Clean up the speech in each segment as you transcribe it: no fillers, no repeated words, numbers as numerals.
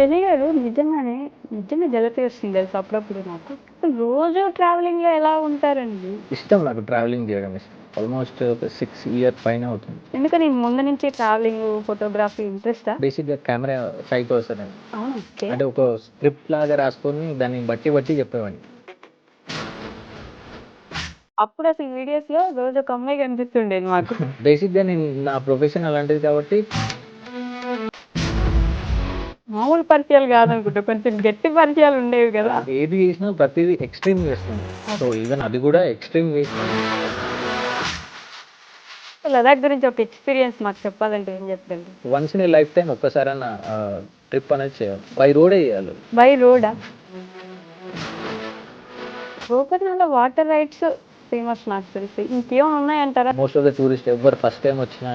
శశి గారు నిజంగా జలసి వస్తుంది తెలుసా అప్పుడప్పుడు నాకు. రోజు ట్రావెలింగ్‌లో ఎలా ఉంటారండి? ఇష్టం నాకు ట్రావెలింగ్ చేయడం ఇష్టం. ఆల్మోస్ట్ ఒక 6 ఇయర్ పైన అవుతుంది. ఎందుకని ముందు నుంచి ట్రావెలింగ్, ఫోటోగ్రఫీ ఇంట్రెస్టా? బేసిక్‌గా కెమెరా షై పర్సన్ నేను. అవునా? ఓకే. అంటే ఒక స్క్రిప్ట్ లాగా రాసుకొని దాన్ని బట్టి చెప్పేవాడిని. అప్పుడు అసలు వీడియోస్‌లో రోజు ఒక అమ్మాయి కనిపిస్తుండేది మాకు. బేసిక్‌గా నా ప్రొఫెషన్ అలాంటిది కాబట్టి మామూలు పరిచయాలు కాదనుకుంటా. కొంచెం గట్టి పరిచయాలు ఉండేవి కదా! ఏది చేసినా ప్రతిదీ ఎక్స్‌ట్రీమ్ చేస్తాను. సో ఈవెన్ అది కూడా ఎక్స్‌ట్రీమ్ చేస్తాను. లదాఖ్ గురించి ఒక ఎక్స్‌పీరియన్స్ మాకు చెప్పాలంటే ఏం చెప్తారు? Once in a life time ఒక్కసారన్న ట్రిప్ అనేది చేయాలి. బై రోడే చేయాలి. బై రోడా? గోకర్ణలో వాటర్ రైడ్స్ ఫేమస్ నాకు తెలిసి. ఇంకేమైనా ఉన్నాయంటారా? మోస్ట్ ఆఫ్ ద టూరిస్ట్ ఎవరు ఫస్ట్ టైం వచ్చినా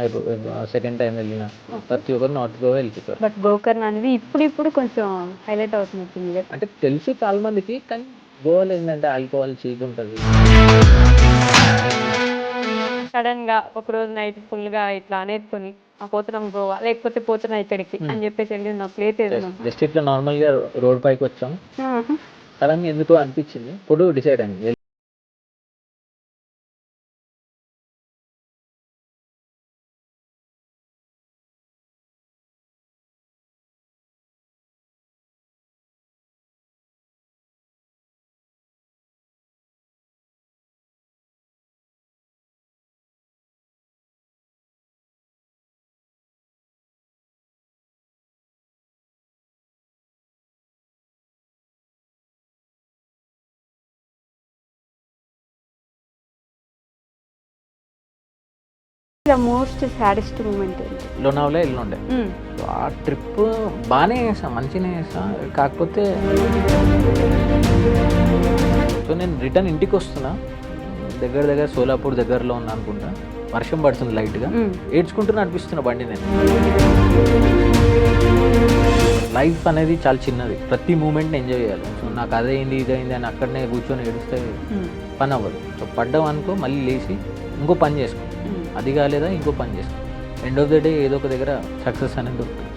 సెకండ్ టైం వెళ్ళినా ప్రతి ఒక్కరు నార్త్ గోవా వెళ్ళిపోతారు. బట్ గోకర్ణ అనేది ఇప్పుడు కొంచెం హైలైట్ అవుతున్నట్టుంది. అంటే తెలుసు చాలా మందికి, కానీ గోవాలో ఏంటంటే ఆల్కహాల్ చీప్ ఉంటుంది. సడన్ గా ఒక రోజు నైట్ ఫుల్ గా ఇట్లా అనేసుకొని పోతున్నాం గోవా, లేకపోతే పోతున్నా ఇక్కడికి అని చెప్పేసి వెళ్ళి నా ప్లేస్ ఏదైనా జస్ట్ ఇట్లా నార్మల్గా రోడ్ పైకి వచ్చాం, సడన్గా ఎందుకో అనిపించింది, ఇప్పుడు డిసైడ్ అయింది. మోస్ట్ సాడెస్ట్ మూమెంట్ ఏంటి? లోనావలా వెళ్ళుండే. సో ఆ ట్రిప్ బాగానే చేసాం, మంచిగానే చేసాం. కాకపోతే సో నేను రిటర్న్ ఇంటికి వస్తున్నా, దగ్గర సోలాపూర్ దగ్గరలో ఉన్నా అనుకుంటా. వర్షం పడుతుంది లైట్గా, ఏడ్చుకుంటూ నడిపిస్తున్నా బండి నేను. లైఫ్ అనేది చాలా చిన్నది, ప్రతి మూమెంట్ని ఎంజాయ్ చేయాలి. సో నాకు అదైంది ఇదైంది అని అక్కడనే కూర్చొని ఏడిస్తే పని అవ్వదు. సో పడ్డాం అనుకో మళ్ళీ లేచి ఇంకో పని చేసుకో, అది కాలేదా ఇంకో పని చేసుకో. ఎండ్ ఆఫ్ ద డే ఏదో ఒక దగ్గర సక్సెస్ అనేది దొరుకుతుంది.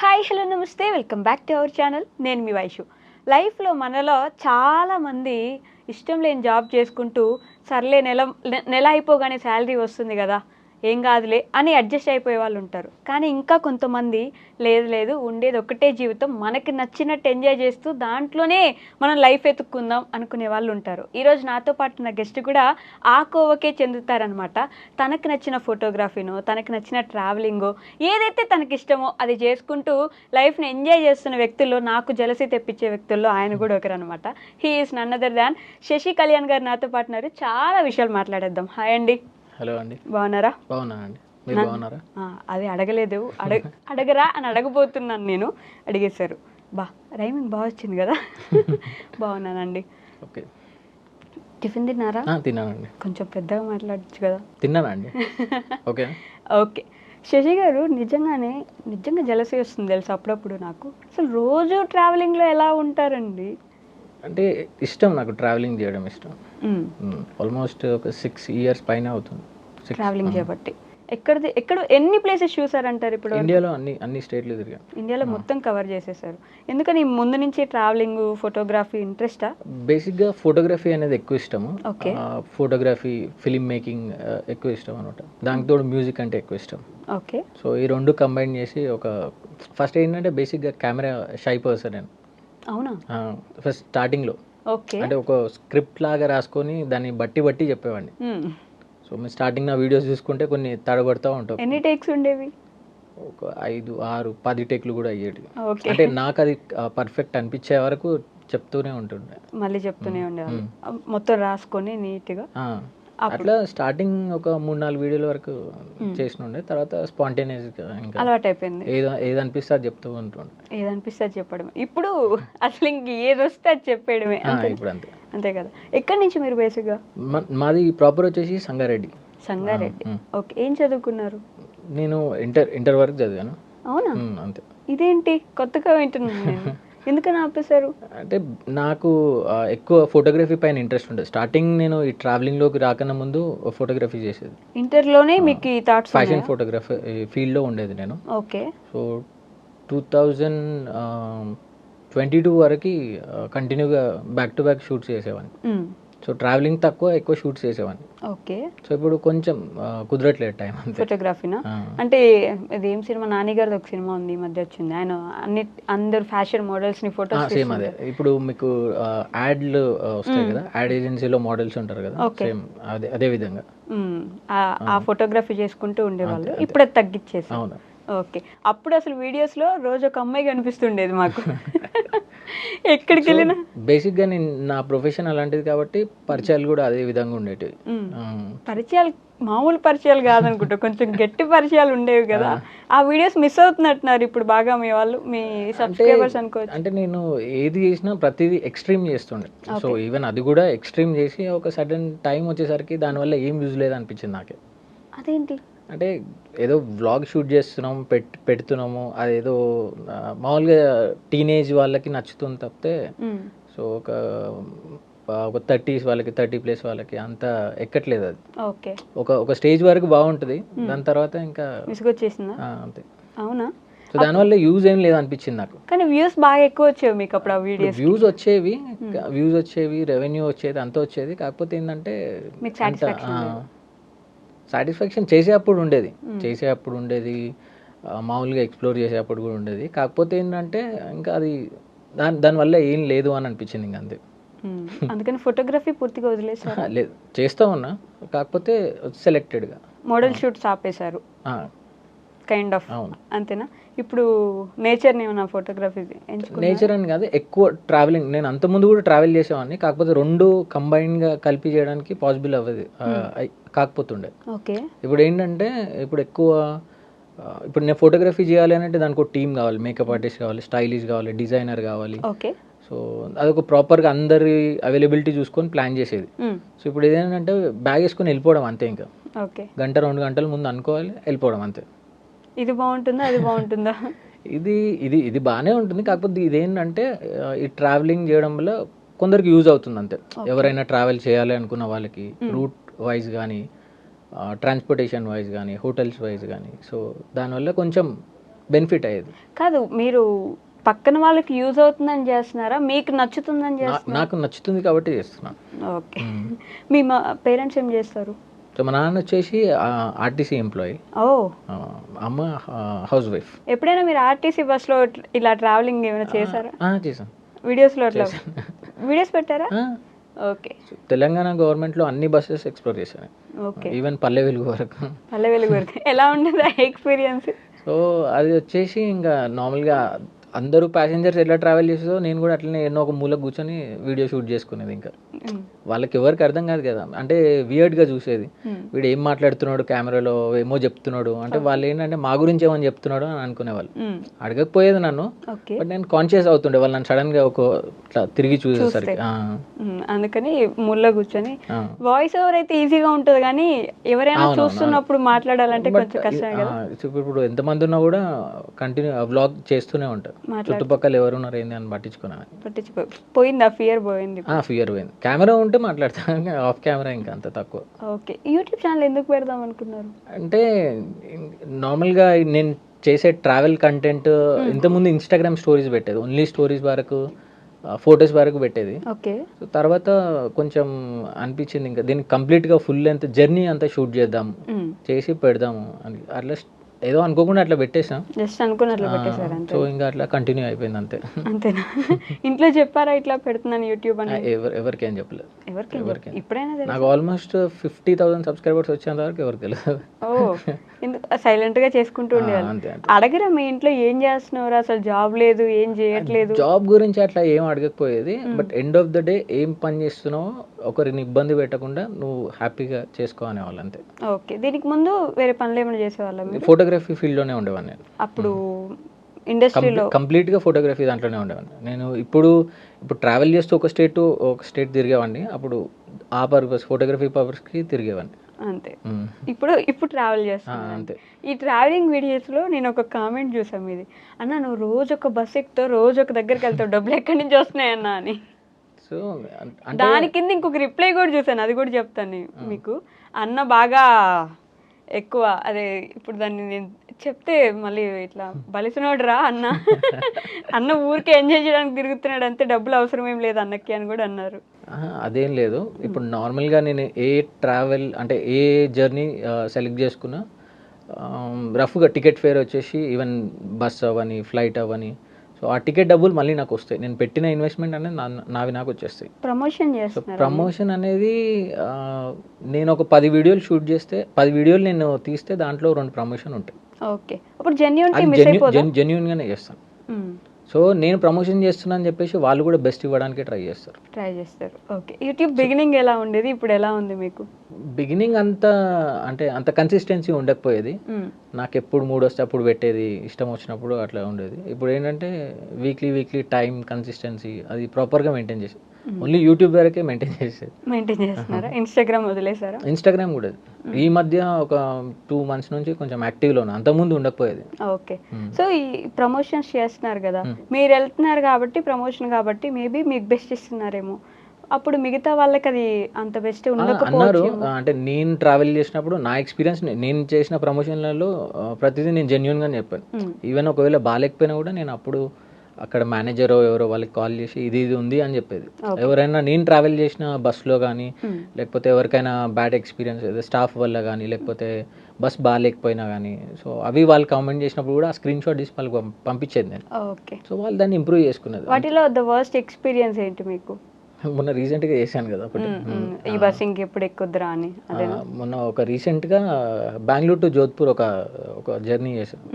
హాయ్, హలో, నమస్తే, welcome back to our channel. నేను మీ వైషు. లైఫ్లో మనలో చాలామంది ఇష్టం లేని జాబ్ చేసుకుంటూ సర్లే నెల అయిపోగానే శాలరీ వస్తుంది కదా, ఏం కాదులే అని అడ్జస్ట్ అయిపోయే వాళ్ళు ఉంటారు. కానీ ఇంకా కొంతమంది లేదు ఉండేది ఒకటే జీవితం, మనకి నచ్చినట్టు ఎంజాయ్ చేస్తూ దాంట్లోనే మనం లైఫ్ ఎత్తుక్కుందాం అనుకునే వాళ్ళు ఉంటారు. ఈరోజు నాతో పాటు నా గెస్ట్ కూడా ఆ కోవకే చెందుతారనమాట. తనకు నచ్చిన ఫోటోగ్రఫీనో, తనకు నచ్చిన ట్రావెలింగో, ఏదైతే తనకి ఇష్టమో అది చేసుకుంటూ లైఫ్ని ఎంజాయ్ చేస్తున్న వ్యక్తుల్లో, నాకు జలసి తెప్పించే వ్యక్తుల్లో ఆయన కూడా ఒకరు అనమాట. He is none other than Shashi Kalyan గారు నాతో పాటున్నారు. చాలా విషయాలు మాట్లాడేద్దాం. హాయ్ అండి. హలో అండి. బాగున్నారా? బాగున్నానండి, మీరు బాగున్నారా? అది అడగలేదు, అడగరా అని అడగబోతున్నాను నేను, అడిగేశారు. రైమింగ్ బాగా వచ్చింది కదా. బాగున్నానండి. ఓకే. టిఫిన్ తిన్నారా? తిన్నానండి. కొంచెం పెద్దగా మాట్లాడచ్చు కదా. తిన్నానండి. ఓకే. ఓకే. శశి గారు నిజంగా జలసి వస్తుంది తెలుసు అప్పుడప్పుడు నాకు. అసలు రోజు ట్రావెలింగ్లో ఎలా ఉంటారండి? అంటే ఇష్టం నాకు ట్రావెలింగ్ చేయడం ఇష్టం. ఆల్మోస్ట్ ఒక 6 ఇయర్స్ పైన అవుతుంది ట్రావెలింగ్ చేయబట్టి. ఎక్కడ ఎన్ని ప్లేసెస్ చూసారంటారు ఇప్పుడు? ఇండియాలో అన్ని స్టేట్లు తిరిగాను. ఇండియాలో మొత్తం కవర్ చేసేసారు. ఎందుకని ముందు నుంచి ట్రావెలింగ్, ఫోటోగ్రఫీ ఇంట్రెస్టా? బేసిక్గా ఫోటోగ్రఫీ అనేది ఎక్కువ ఇష్టము. ఓకే. ఫోటోగ్రఫీ, ఫిలిం మేకింగ్ ఎక్కువ ఇష్టం అనమాట. దానికి తోడు మ్యూజిక్ అంటే ఎక్కువ ఇష్టం. ఓకే. సో ఈ రెండు కంబైన్ చేసి ఫస్ట్ ఏంటంటే బేసిక్గా కెమెరా షై పర్సన్ నేను. అవునా? ఫస్ట్ స్టార్టింగ్లో ఓకే. అంటే ఒక స్క్రిప్ట్ లాగా రాసుకొని దాన్ని బట్టి చెప్పేవాడిని. సో మీరు స్టార్టింగ్ నా వీడియోస్ చూసుకుంటే కొన్ని తడబడుతూ ఉంటాం. ఎన్ని టేక్స్ ఉండేవి? ఒక 5, 6, 10 టేక్లు కూడా అయ్యేటివి. ఓకే. అంటే నాకు అది పర్ఫెక్ట్ అనిపించే వరకు చెప్తూనే ఉంటుండే, మళ్ళీ చెప్తూనే ఉండేవాళ్ళు. మొత్తం రాసుకొని నీట్గా. అట్లా స్టార్టింగ్ ఒక 3-4 వీడియోల వరకు చేసినుండే. తర్వాత స్పాంటేనియస్గా ఇంకా అలవాటు అయిపోయింది. ఏది అనిపిస్తే అది చెప్తూ ఉంటుండే. ఏదనిపిస్తే అది చెప్పడమే. ఇప్పుడు అసలు ఇంక ఏది వస్తే అది చెప్పేయడమే. ఇప్పుడు అంతే కదా. ఎక్కడి నుంచి మీరు బేసిక్గా? మాది ప్రాపర్ వచ్చేసి సంగారెడ్డి. సంగారెడ్డి. ఓకే. ఏం చదువుకున్నారు? నేను ఇంటర్ వరకు చదివాను. అవునా? అంతే. ఇదేంటి కొత్తగా వింటున్నాను నేను. ఎందుకని ఆపేశారు? అంటే నాకు ఎక్కువ ఫోటోగ్రఫీ పైన ఇంట్రెస్ట్ ఉండేది. స్టార్టింగ్ నేను ఈ ట్రావెలింగ్‌లోకి రాకన్నా ముందు ఫోటోగ్రఫీ చేసేది. ఇంటర్‌లోనే మీకు ఈ థాట్స్ ఫ్యాషన్ ఉన్నాయా? ఫోటోగ్రఫీ ఫీల్డ్‌లో ఉండేది నేను. ఓకే. సో 2022 వరకి కంటిన్యూగా బ్యాక్ టు బ్యాక్ షూట్స్ చేసేవాడిని. హ్మ్. సో ట్రావెలింగ్ తక్కువ, ఎక్కువ షూట్స్ చేసేవాడిని. ఓకే. సో ఇప్పుడు కొంచెం కుదరట్లేదు టైం అంతే. ఫోటోగ్రఫీనా? ఆ. అంటే ఇదేం సినిమా, నాని గారిది ఒక సినిమా ఉంది ఈ మధ్య వచ్చింది. ఆయన అందరు ఫ్యాషన్ మోడల్స్‌ని ఫోటోస్ సేమ్ అదే. ఇప్పుడు మీకు యాడ్లు వస్తాయి కదా, యాడ్ ఏజెన్సీలో మోడల్స్ ఉంటారు కదా, Okay. సేమ్ అదే విధంగా. ఆ ఫోటోగ్రఫీ చేసుకుంటూ ఉండేవాళ్ళు. అంతే. ఇప్పుడు అది తగ్గిచ్చేసారు. అవును. ఓకే. అప్పుడు అసలు వీడియోస్‌లో రోజు ఒక అమ్మాయి కనిపిస్తుండేది మాకు. ఎక్కడికి వెళ్ళినా. బేసిక్గా నేను నా ప్రొఫెషన్ అలాంటిది కాబట్టి పరిచయాలు కూడా అదే విధంగా ఉండేటివి. పరిచయాలు మామూలు పరిచయాలు కాదనుకుంటా, కొంచెం గట్టి పరిచయాలు ఉండేవి కదా. ఆ వీడియోస్ మిస్ అవుతున్నట్టున్నారు ఇప్పుడు బాగా మీ వాళ్ళు, మీ సబ్స్క్రైబర్స్ అనుకోవచ్చు. అంటే నేను ఏది చేసినా ప్రతిదీ ఎక్స్ట్రీమ్ చేస్తుండే. సో ఈవెన్ అది కూడా ఎక్స్ట్రీమ్ చేసి ఒక సడన్ టైం వచ్చేసరికి దానివల్ల ఏం యూజ్ లేదు అనిపించింది నాకే. అదేంటి? అంటే ఏదో వ్లాగ్ షూట్ చేస్తున్నాం, పెడుతున్నాము, అదేదో మామూలుగా టీనేజ్ వాళ్ళకి నచ్చుతుంది తప్పితే సో ఒక 30s వాళ్ళకి, 30+ వాళ్ళకి అంత ఎక్కట్లేదు అది. ఓకే. ఒక స్టేజ్ వరకు బాగుంటుంది, దాని తర్వాత ఇంకా విసుగొచ్చేసిందా? అంతే. అవునా? సో దానివల్ల యూజ్ ఏం లేదు అనిపించింది నాకు. కానీ వ్యూస్ బాగా ఎక్కువ వచ్చేవి మీకు అప్పుడు ఆ వీడియోస్. వ్యూస్ వచ్చేవి, రెవెన్యూ వచ్చేది, అంతా వచ్చేది. కాకపోతే ఏంటంటే మీకు సాటిస్ఫాక్షన్ లేదు. సాటిస్ఫాక్షన్ చేసేటప్పుడు ఉండేది, మామూలుగా ఎక్స్ప్లోర్ చేసేటప్పుడు కూడా ఉండేది. కాకపోతే ఏంటంటే ఇంకా అది దానివల్ల ఏం లేదు అని అనిపించింది ఇంక అంతే. అందుకని ఫోటోగ్రఫీ పూర్తిగా వదిలేసారు. లేదు, చేస్తూ ఉన్నా, కాకపోతే సెలెక్టెడ్గా. మోడల్ షూట్స్ ఆపేశారు కైండ్ ఆఫ్. అవును. అంతేనా? ఇప్పుడు నేచర్ని ఏమన్నా ఫోటోగ్రఫీ ఎంచుకున్నారా? నేచర్ అని కాదు, ఎక్కువ ట్రావెలింగ్. నేను అంతకుముందు కూడా ట్రావెల్ చేసేవాడిని, కాకపోతే రెండు కంబైన్డ్గా కలిపి చేయడానికి పాసిబుల్ అవ్వదు, కాకపోతుండే. ఓకే. ఇప్పుడు ఏంటంటే ఇప్పుడు నేను ఫోటోగ్రఫీ చేయాలి అని అంటే దానికి ఒక టీం కావాలి, మేకప్ ఆర్టిస్ట్ కావాలి, స్టైలిష్ కావాలి, డిజైనర్ కావాలి. ఓకే. సో అదొక ప్రాపర్గా అందరి అవైలబిలిటీ చూసుకొని ప్లాన్ చేసేది. సో ఇప్పుడు ఏదేంటంటే బ్యాగ్ వేసుకొని వెళ్ళిపోవడం అంతే. ఇంకా ఓకే. గంట 2 గంటల ముందు అనుకోవాలి, వెళ్ళిపోవడం అంతే. ఇది బాగుంటుందా, అది బాగుంటుందా? ఇది బాగానే ఉంటుంది. కాకపోతే ఇదేంటంటే ఈ ట్రావెలింగ్ చేయడం వల్ల కొందరికి యూజ్ అవుతుంది అంతే. ఎవరైనా ట్రావెల్ చేయాలి అనుకున్న వాళ్ళకి రూట్ వైజ్ కానీ, ట్రాన్స్పోర్టేషన్ వైజ్ కానీ, హోటల్స్ వైజ్ కానీ, సో దానివల్ల కొంచెం బెనిఫిట్ అయ్యేది. కాదు, మీరు పక్కన వాళ్ళకి యూజ్ అవుతుందని చేస్తున్నారా, మీకు నచ్చుతుందని చేస్తున్నారా? నాకు నచ్చుతుంది కాబట్టి చేస్తున్నాను. ఓకే. మీ పేరెంట్స్ ఏం చేస్తారు? సో మా నాన్న వచ్చేసి ఆర్టీసీ ఎంప్లాయీ, ఓ. అమ్మ హౌస్ వైఫ్. ఎప్పుడైనా మీరు ఆర్టీసీ బస్లో ఇలా ట్రావెలింగ్ ఏమైనా చేశారా? చేశాను. వీడియోస్లో అట్లా వీడియోస్ పెట్టారా? ఓకే. తెలంగాణ గవర్నమెంట్లో అన్ని బస్సెస్ ఎక్స్ప్లోర్ చేశాను. ఓకే. ఈవెన్ పల్లె వెలుగు వరకు. పల్లె వెలుగు వరకు ఎలా ఉండదు ఎక్స్పీరియన్స్? సో అది వచ్చేసి ఇంకా నార్మల్గా అందరూ ప్యాసింజర్స్ ఎట్లా ట్రావెల్ చేసేదో నేను కూడా అట్లనే ఎన్నో ఒక మూల కూర్చొని వీడియో షూట్ చేసుకునేది. ఇంకా వాళ్ళకి ఎవరికి అర్థం కాదు కదా, అంటే వియర్డ్గా చూసేది, వీడు ఏం మాట్లాడుతున్నాడు కెమెరాలో, ఏమో చెప్తున్నాడు అంటే, వాళ్ళు ఏంటంటే మా గురించి ఏమని చెప్తున్నాడు అని అనుకునేవాళ్ళు. అడగకపోయేది నన్ను, బట్ నేను కాన్షియస్ అవుతుండే వాళ్ళు నన్ను సడన్గా ఇట్లా తిరిగి చూసేసరికి. అందుకని ముళ్ళ కూర్చొని వాయిస్ ఓవర్ అయితే ఈజీగా ఉంటుంది, కానీ ఎవరైనా చూస్తున్నప్పుడు మాట్లాడాలంటే కొంచెం కష్టమే కదా. ఇప్పుడు ఎంతమంది ఉన్నా కూడా కంటిన్యూ వ్లాగ్ చేస్తూనే ఉంటారు, చుట్టుపక్కల ఎవరు ఉన్నారు ఏంది అని పోయింది ఆ ఫియర్? పోయింది. ఫియర్ పోయింది. కెమెరా ఉంటే మాట్లాడతాను, ఆఫ్ కెమెరా ఇంకా అంత తక్కువ. ఓకే. యూట్యూబ్ ఛానల్ ఎందుకు పెడదాం అనుకున్నారు? అంటే నార్మల్గా నేను చేసే ట్రావెల్ కంటెంట్ ఇంతకుముందు ఇన్స్టాగ్రామ్ స్టోరీస్ పెట్టేది, ఓన్లీ స్టోరీస్ వరకు, ఫొటోస్ వరకు పెట్టేది. ఓకే. తర్వాత కొంచెం అనిపించింది ఇంకా దీనికి కంప్లీట్గా ఫుల్ లెంత్ జర్నీ అంతా షూట్ చేద్దాం, చేసి పెడదాము అని. అట్లా ఏదో అనుకోకుండా అట్లా పెట్టేసాం, జస్ట్ అనుకున్నట్లు పెట్టేశారు అంతే. సో ఇంకా అట్లా కంటిన్యూ అయిపోయింది అంతే. అంతేనా? ఇంట్లో చెప్పారా ఇట్లా పెడుతున్నాను యూట్యూబ్ అని? ఎవరికేం చెప్పలేదు. ఎవరికైనా ఇప్పుడైనా నాకు ఆల్మోస్ట్ 50,000 సబ్స్క్రైబర్స్ వచ్చేంత వరకు ఎవరికి తెలియదు. ఓ, ఎందుకు సైలెంట్ గా చేసుకుంటూ ఉండేవాళ్ళు? అడగరా మీ ఇంట్లో ఏం చేస్తున్నారు, అసలు జాబ్ లేదు, ఏం చేయట్లేదు? జాబ్ గురించి అట్లా ఏం అడగకపోయేది, but end of the day ఏం పని చేస్తున్నావో ఒకరిని ఇబ్బంది పెట్టకుండా నువ్వు హ్యాపీగా చేసుకో అనేవాళ్ళు అంతే. ఓకే. దీనికి ముందు వేరే పనులు ఏమైనా చేసేవాళ్ళం? ఫోటోగ్రఫీ ఫీల్డ్లోనే ఉండేవాడిని నేను. అప్పుడు ఇండస్ట్రీలో కంప్లీట్గా ఫోటోగ్రఫీ దాంట్లోనే ఉండేవాడిని నేను. ఇప్పుడు ట్రావెల్ చేస్తూ ఒక స్టేట్ తిరిగేవాడిని, అప్పుడు ఆ పర్పస్ ఫోటోగ్రఫీ పర్పస్కి తిరిగేవాడిని. అంతే. ఇప్పుడు ట్రావెల్ చేస్తాను అంతే. ఈ ట్రావెలింగ్ వీడియోస్లో నేను ఒక కామెంట్ చూసాను మీది, అన్న నువ్వు రోజు ఒక బస్ ఎక్కుతావు, రోజు ఒక దగ్గరికి వెళ్తావు, డబ్బులు ఎక్కడి నుంచి వస్తున్నాయన్న అని. సో దాని కింద ఇంకొక రిప్లై కూడా చూసాను, అది కూడా చెప్తాను మీకు. అన్న బాగా ఎక్కువ అదే, ఇప్పుడు దాన్ని నేను చెప్తే మళ్ళీ ఇట్లా బలిసినోడు రా అన్న, అన్న ఊరికే ఎంజాయ్ చేయడానికి తిరుగుతున్నాడు అంతే, డబ్బులు అవసరం ఏం లేదు అన్నకి అని కూడా అన్నారు. అదేం లేదు. ఇప్పుడు నార్మల్గా నేను ఏ ట్రావెల్ అంటే ఏ జర్నీ సెలెక్ట్ చేసుకున్నా రఫ్గా టికెట్ ఫేర్ వచ్చేసి ఈవెన్ బస్ అవ్వని ఫ్లైట్ అవ్వని, సో ఆ టికెట్ డబ్బులు మళ్ళీ నాకు వస్తాయి. నేను పెట్టిన ఇన్వెస్ట్మెంట్ అనేది నావి నాకు వచ్చేస్తాయి. ప్రమోషన్ సో చేస్తున్నారు. ప్రమోషన్ అనేది నేను ఒక 10 వీడియోలు షూట్ చేస్తే 10 వీడియోలు నేను తీస్తే దాంట్లో 2 ప్రమోషన్ ఉంటాయి. ఓకే, అప్పుడు జెన్యూనిటీ మిస్ అయిపోదా? జెన్యూన్గానే చేస్తాను. సో నేను ప్రమోషన్ చేస్తున్నా అని చెప్పేసి వాళ్ళు కూడా బెస్ట్ ఇవ్వడానికి ట్రై చేస్తారు. ఓకే, యూట్యూబ్ బిగినింగ్ ఎలా ఉండేది, ఇప్పుడు ఎలా ఉంది మీకు? బిగినింగ్ అంత కన్సిస్టెన్సీ ఉండకపోయేది. నాకు ఎప్పుడు మూడ్ వస్తే అప్పుడు పెట్టేది, ఇష్టం వచ్చినప్పుడు అట్లా ఉండేది. ఇప్పుడు ఏంటంటే వీక్లీ టైం కన్సిస్టెన్సీ అది ప్రాపర్గా మెయింటైన్ చేసి ఓన్లీ యూట్యూబ్ వరకే మెయింటైన్ చేస్తున్నారా? ఇన్స్టాగ్రామ్ వదిలేసారా? ఇన్స్టాగ్రామ్ కూడా ఈ మధ్య ఒక 2 months నుంచి కొంచెం యాక్టివ్లో ఉన్నా, అంతకుముందు ఉండకపోయేది. ఓకే, సో ఈ ప్రమోషన్స్ చేస్తున్నారు కదా, మీరు వెళ్తున్నారు కాబట్టి ప్రమోషన్ కాబట్టి మేబీ మీకు బెస్ట్ ఇస్తున్నారేమో, అప్పుడు మిగతా వాళ్ళకి అది అంత బెస్ట్ అన్నారు. ఉండకపోవచ్చు. అంటే నేను ట్రావెల్ చేసినప్పుడు నా ఎక్స్పీరియన్స్, నేను చేసిన ప్రమోషన్లలో ప్రతిదీ నేను జెన్యున్గానే చెప్పాను. ఈవెన్ ఒకవేళ బాగాలేకపోయినా కూడా నేను అప్పుడు అక్కడ మేనేజరో ఎవరో వాళ్ళకి కాల్ చేసి ఇది ఉంది అని చెప్పేది. ఎవరైనా నేను ట్రావెల్ చేసిన బస్సులో కానీ లేకపోతే ఎవరికైనా బ్యాడ్ ఎక్స్పీరియన్స్ స్టాఫ్ వల్ల కానీ లేకపోతే బస్ బాగాలేకపోయినా కానీ, సో అవి వాళ్ళు కామెంట్ చేసినప్పుడు కూడా ఆ స్క్రీన్ షాట్ తీసి వాళ్ళకి పంపించేది నేను. ఓకే, సో వాళ్ళు దాన్ని ఇంప్రూవ్ చేసుకునేది. వాటిలో ద వర్స్ట్ ఎక్స్పీరియన్స్ ఏంటి మీకు? మొన్న రీసెంట్గా చేశాను కదా ఒకటి, ఈ బస్ ఇంకెప్పుడు ఎక్కుద్రా అని. మొన్న ఒక రీసెంట్గా బెంగళూరు టు జోధ్పూర్ ఒక జర్నీ చేశాను.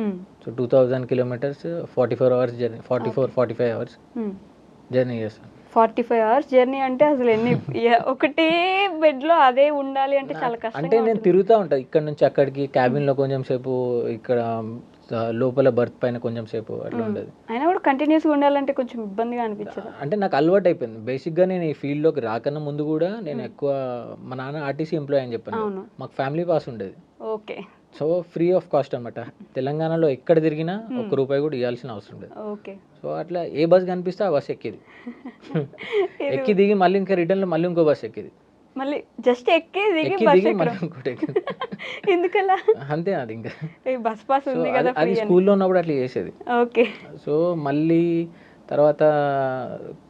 So 2000 kilometers 44 hours journey, 45 hours journey చేశాను. 45 hours జర్నీ అంటే అసలు ఎన్ని ఒకటే బెడ్ లో అదే ఉండాలి అంటే చాలా కష్టం. అంటే నేను తిరుగుతూ ఉంటాను ఇక్కడ నుంచి అక్కడికి, క్యాబిన్లో కొంచెం సేపు, ఇక్కడ లోపల బర్త్ పైన కొంచెం సేపు అట్లా ఉండేది. అయినా కూడా కంటిన్యూస్గా ఉండాలంటే కొంచెం ఇబ్బందిగా అనిపించదు. అంటే నాకు అలవాటు అయిపోయింది. బేసిక్గా నేను ఈ ఫీల్డ్లోకి రాకన్నా ముందు కూడా నేను ఎక్కువ, మా నాన్న ఆర్టీసీ ఎంప్లాయ్ అని చెప్పాను, మాకు ఫ్యామిలీ పాస్ ఉండేది. Okay, so free of cost అనమాట. తెలంగాణలో ఎక్కడ తిరిగినా ₹1 కూడా ఇవ్వాల్సిన అవసరం లేదు. ఓకే, సో అట్లా ఏ బస్ కనిపిస్తే ఆ బస్ ఎక్కేది, ఎక్కి దిగి మళ్ళీ ఇంకా రిటర్న్లో మళ్ళీ ఇంకో బస్ ఎక్కేది, మళ్ళీ జస్ట్ ఎక్కి దిగి మళ్ళీ ఇంకోటి ఎక్కేది. ఎందుకలా? అంతే, అది ఇంకా బస్ పాస్ ఉంది కదా, అది స్కూల్లో ఉన్నప్పుడు అట్లా చేసేది. ఓకే, సో మళ్ళీ తర్వాత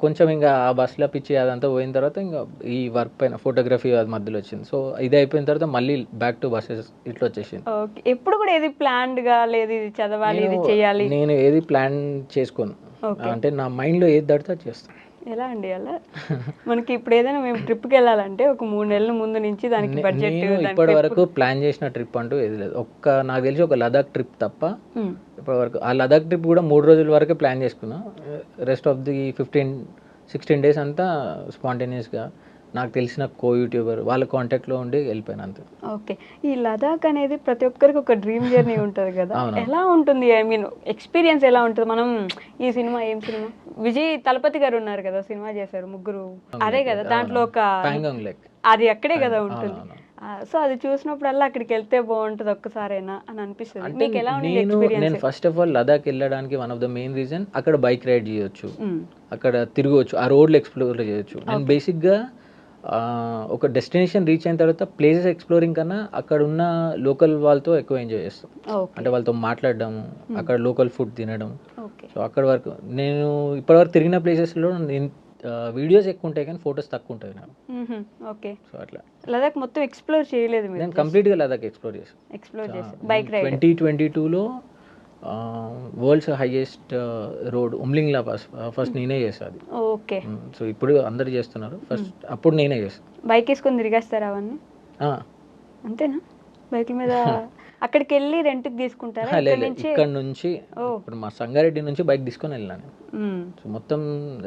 కొంచెం ఇంకా ఆ బస్సులో పిచ్చి అదంతా పోయిన తర్వాత ఇంకా ఈ వర్క్ పైన ఫోటోగ్రఫీ అది మధ్యలో వచ్చింది. సో ఇది అయిపోయిన తర్వాత మళ్ళీ బ్యాక్ టు బస్సెస్ ఇట్లా వచ్చేసింది. ఓకే, ఎప్పుడు కూడా ఏది ప్లాన్డ్ గా లేదు, ఇది చదవాలి, ఇది చేయాలి, నేను ఏది ప్లాన్ చేసుకోను. అంటే నా మైండ్లో ఏది దడితే అది చేస్తాను. ఎలా అండి అలా? మనకి ఇప్పుడు ఏదైనా మేము ట్రిప్కి వెళ్ళాలంటే ఒక 3 నెలల ముందు నుంచి దానికి బడ్జెట్. ఇప్పటి వరకు ప్లాన్ చేసిన ట్రిప్ అంటూ ఏది లేదు. నాకు తెలిసి ఒక లదాఖ్ ట్రిప్ తప్ప ఇప్పటి వరకు. ఆ లదాఖ్ ట్రిప్ కూడా 3 రోజుల వరకే ప్లాన్ చేసుకున్నా. రెస్ట్ ఆఫ్ ది 15-16 days అంతా స్పాంటేనియస్గా నాకు తెలిసిన యూట్యూబర్ వాళ్ళ కాంటాక్ట్లో ఉండి వెళ్ళిపోయాను అంతే. ఓకే, ఈ లదాఖ్ అనేది ప్రతి ఒక్కరికి ఒక డ్రీమ్ జర్నీ ఉంటుంది కదా, ఎలా ఉంటుంది? ఐ మీన్ ఎక్స్పీరియన్స్ ఎలా ఉంటుంది? మనం ఈ సినిమా ఏం సినిమా, విజయ్ తలపతి గారు ఉన్నారు కదా, సినిమా చేశారు ముగ్గురు, అదే కదా, దాంట్లో ఒక అది అక్కడే కదా ఉంటుంది. సో అది చూసినప్పుడల్లా అక్కడికి వెళ్తే బాగుంటుంది ఒక్కసారైనా అని అనిపిస్తుంది. మీకు ఎలా ఉంది ఎక్స్పీరియన్స్? నేను ఫస్ట్ ఆఫ్ ఆల్ లదాఖ్ వెళ్ళడానికి one of the main reason అక్కడ బైక్ రైడ్ చేయొచ్చు, అక్కడ తిరగవచ్చు, ఆ రోడ్లు ఎక్స్ప్లోర్ చేయొచ్చు. నేను బేసిక్గా ఒక డెస్టినేషన్ రీచ్ అయిన తర్వాత ప్లేసెస్ ఎక్స్ప్లోరింగ్ కన్నా అక్కడ ఉన్న లోకల్ వాళ్ళతో ఎక్కువ ఎంజాయ్ చేస్తాం. అంటే వాళ్ళతో మాట్లాడడం, అక్కడ లోకల్ ఫుడ్ తినడం. సో అక్కడ వరకు నేను ఇప్పటివరకు తిరిగిన ప్లేసెస్లో వీడియోస్ ఎక్కువ ఉంటాయి కానీ ఫొటోస్ తక్కువ ఉంటాయి నాకు. ఓకే, సో అట్లా లదాఖ్ మొత్తం ఎక్స్ప్లోర్ చేయలేదు మీరు? నేను కంప్లీట్గా లదాఖ్ ఎక్స్ప్లోర్ చేశాను. బైక్ రైడ్ 2022లో world's highest road Umlingla pass first నేనే చేసాను. ఓకే, సో ఇప్పుడు అందరు చేస్తున్నారు, ఫస్ట్ అప్పుడు నేనే చేసాను. బైక్ వేసుకొని తిరిగేస్తారా అవన్నీ? అంతేనా? బైక్ మీద అక్కడికి వెళ్ళి రెంట్కి తీసుకుంటారా? ఇక్కడ నుంచి ఇప్పుడు మా సంగారెడ్డి నుంచి బైక్ తీసుకొని వెళ్ళాను. సో మొత్తం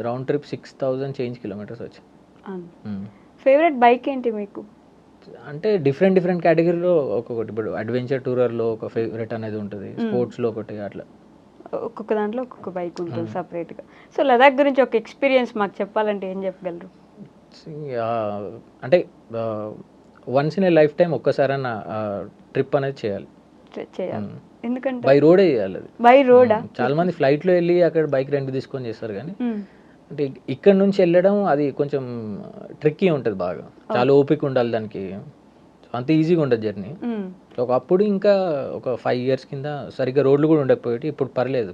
రౌండ్ ట్రిప్ 6000 kilometers వచ్చి. ఫేవరెట్ బైక్ ఏంటి మీకు? అంటే డిఫరెంట్ కేటగిరీలో ఒక్కొక్కటి. ఇప్పుడు అడ్వెంచర్ టూరర్లో ఒక ఫేవరెట్ అనేది ఉంటుంది, స్పోర్ట్స్లో ఒకటి, అట్లా ఒక్కొక్క దాంట్లో ఒక్కొక్క బైక్ ఉంటుంది సపరేట్గా. సో లదాఖ్ గురించి ఒక ఎక్స్పీరియన్స్ మాకు చెప్పాలంటే ఏం చెప్పగలరు? అంటే once in a life time ఒక్కసారన్న ట్రిప్ అనేది చేయాలి. చేయాలి. ఎందుకంటే బై రోడే చేయాలి అది. బై రోడా? చాలా మంది ఫ్లైట్లో వెళ్ళి అక్కడ బైక్ రెంట్ తీసుకొని చేస్తారు, కానీ అంటే ఇక్కడ నుంచి వెళ్ళడం అది కొంచెం ట్రిక్కీ ఉంటుంది బాగా, చాలా ఓపిక ఉండాలి దానికి, అంత ఈజీగా ఉండదు జర్నీ. ఒకప్పుడు ఇంకా ఒక 5 years కింద సరిగ్గా రోడ్లు కూడా ఉండకపోయేటి, ఇప్పుడు పర్లేదు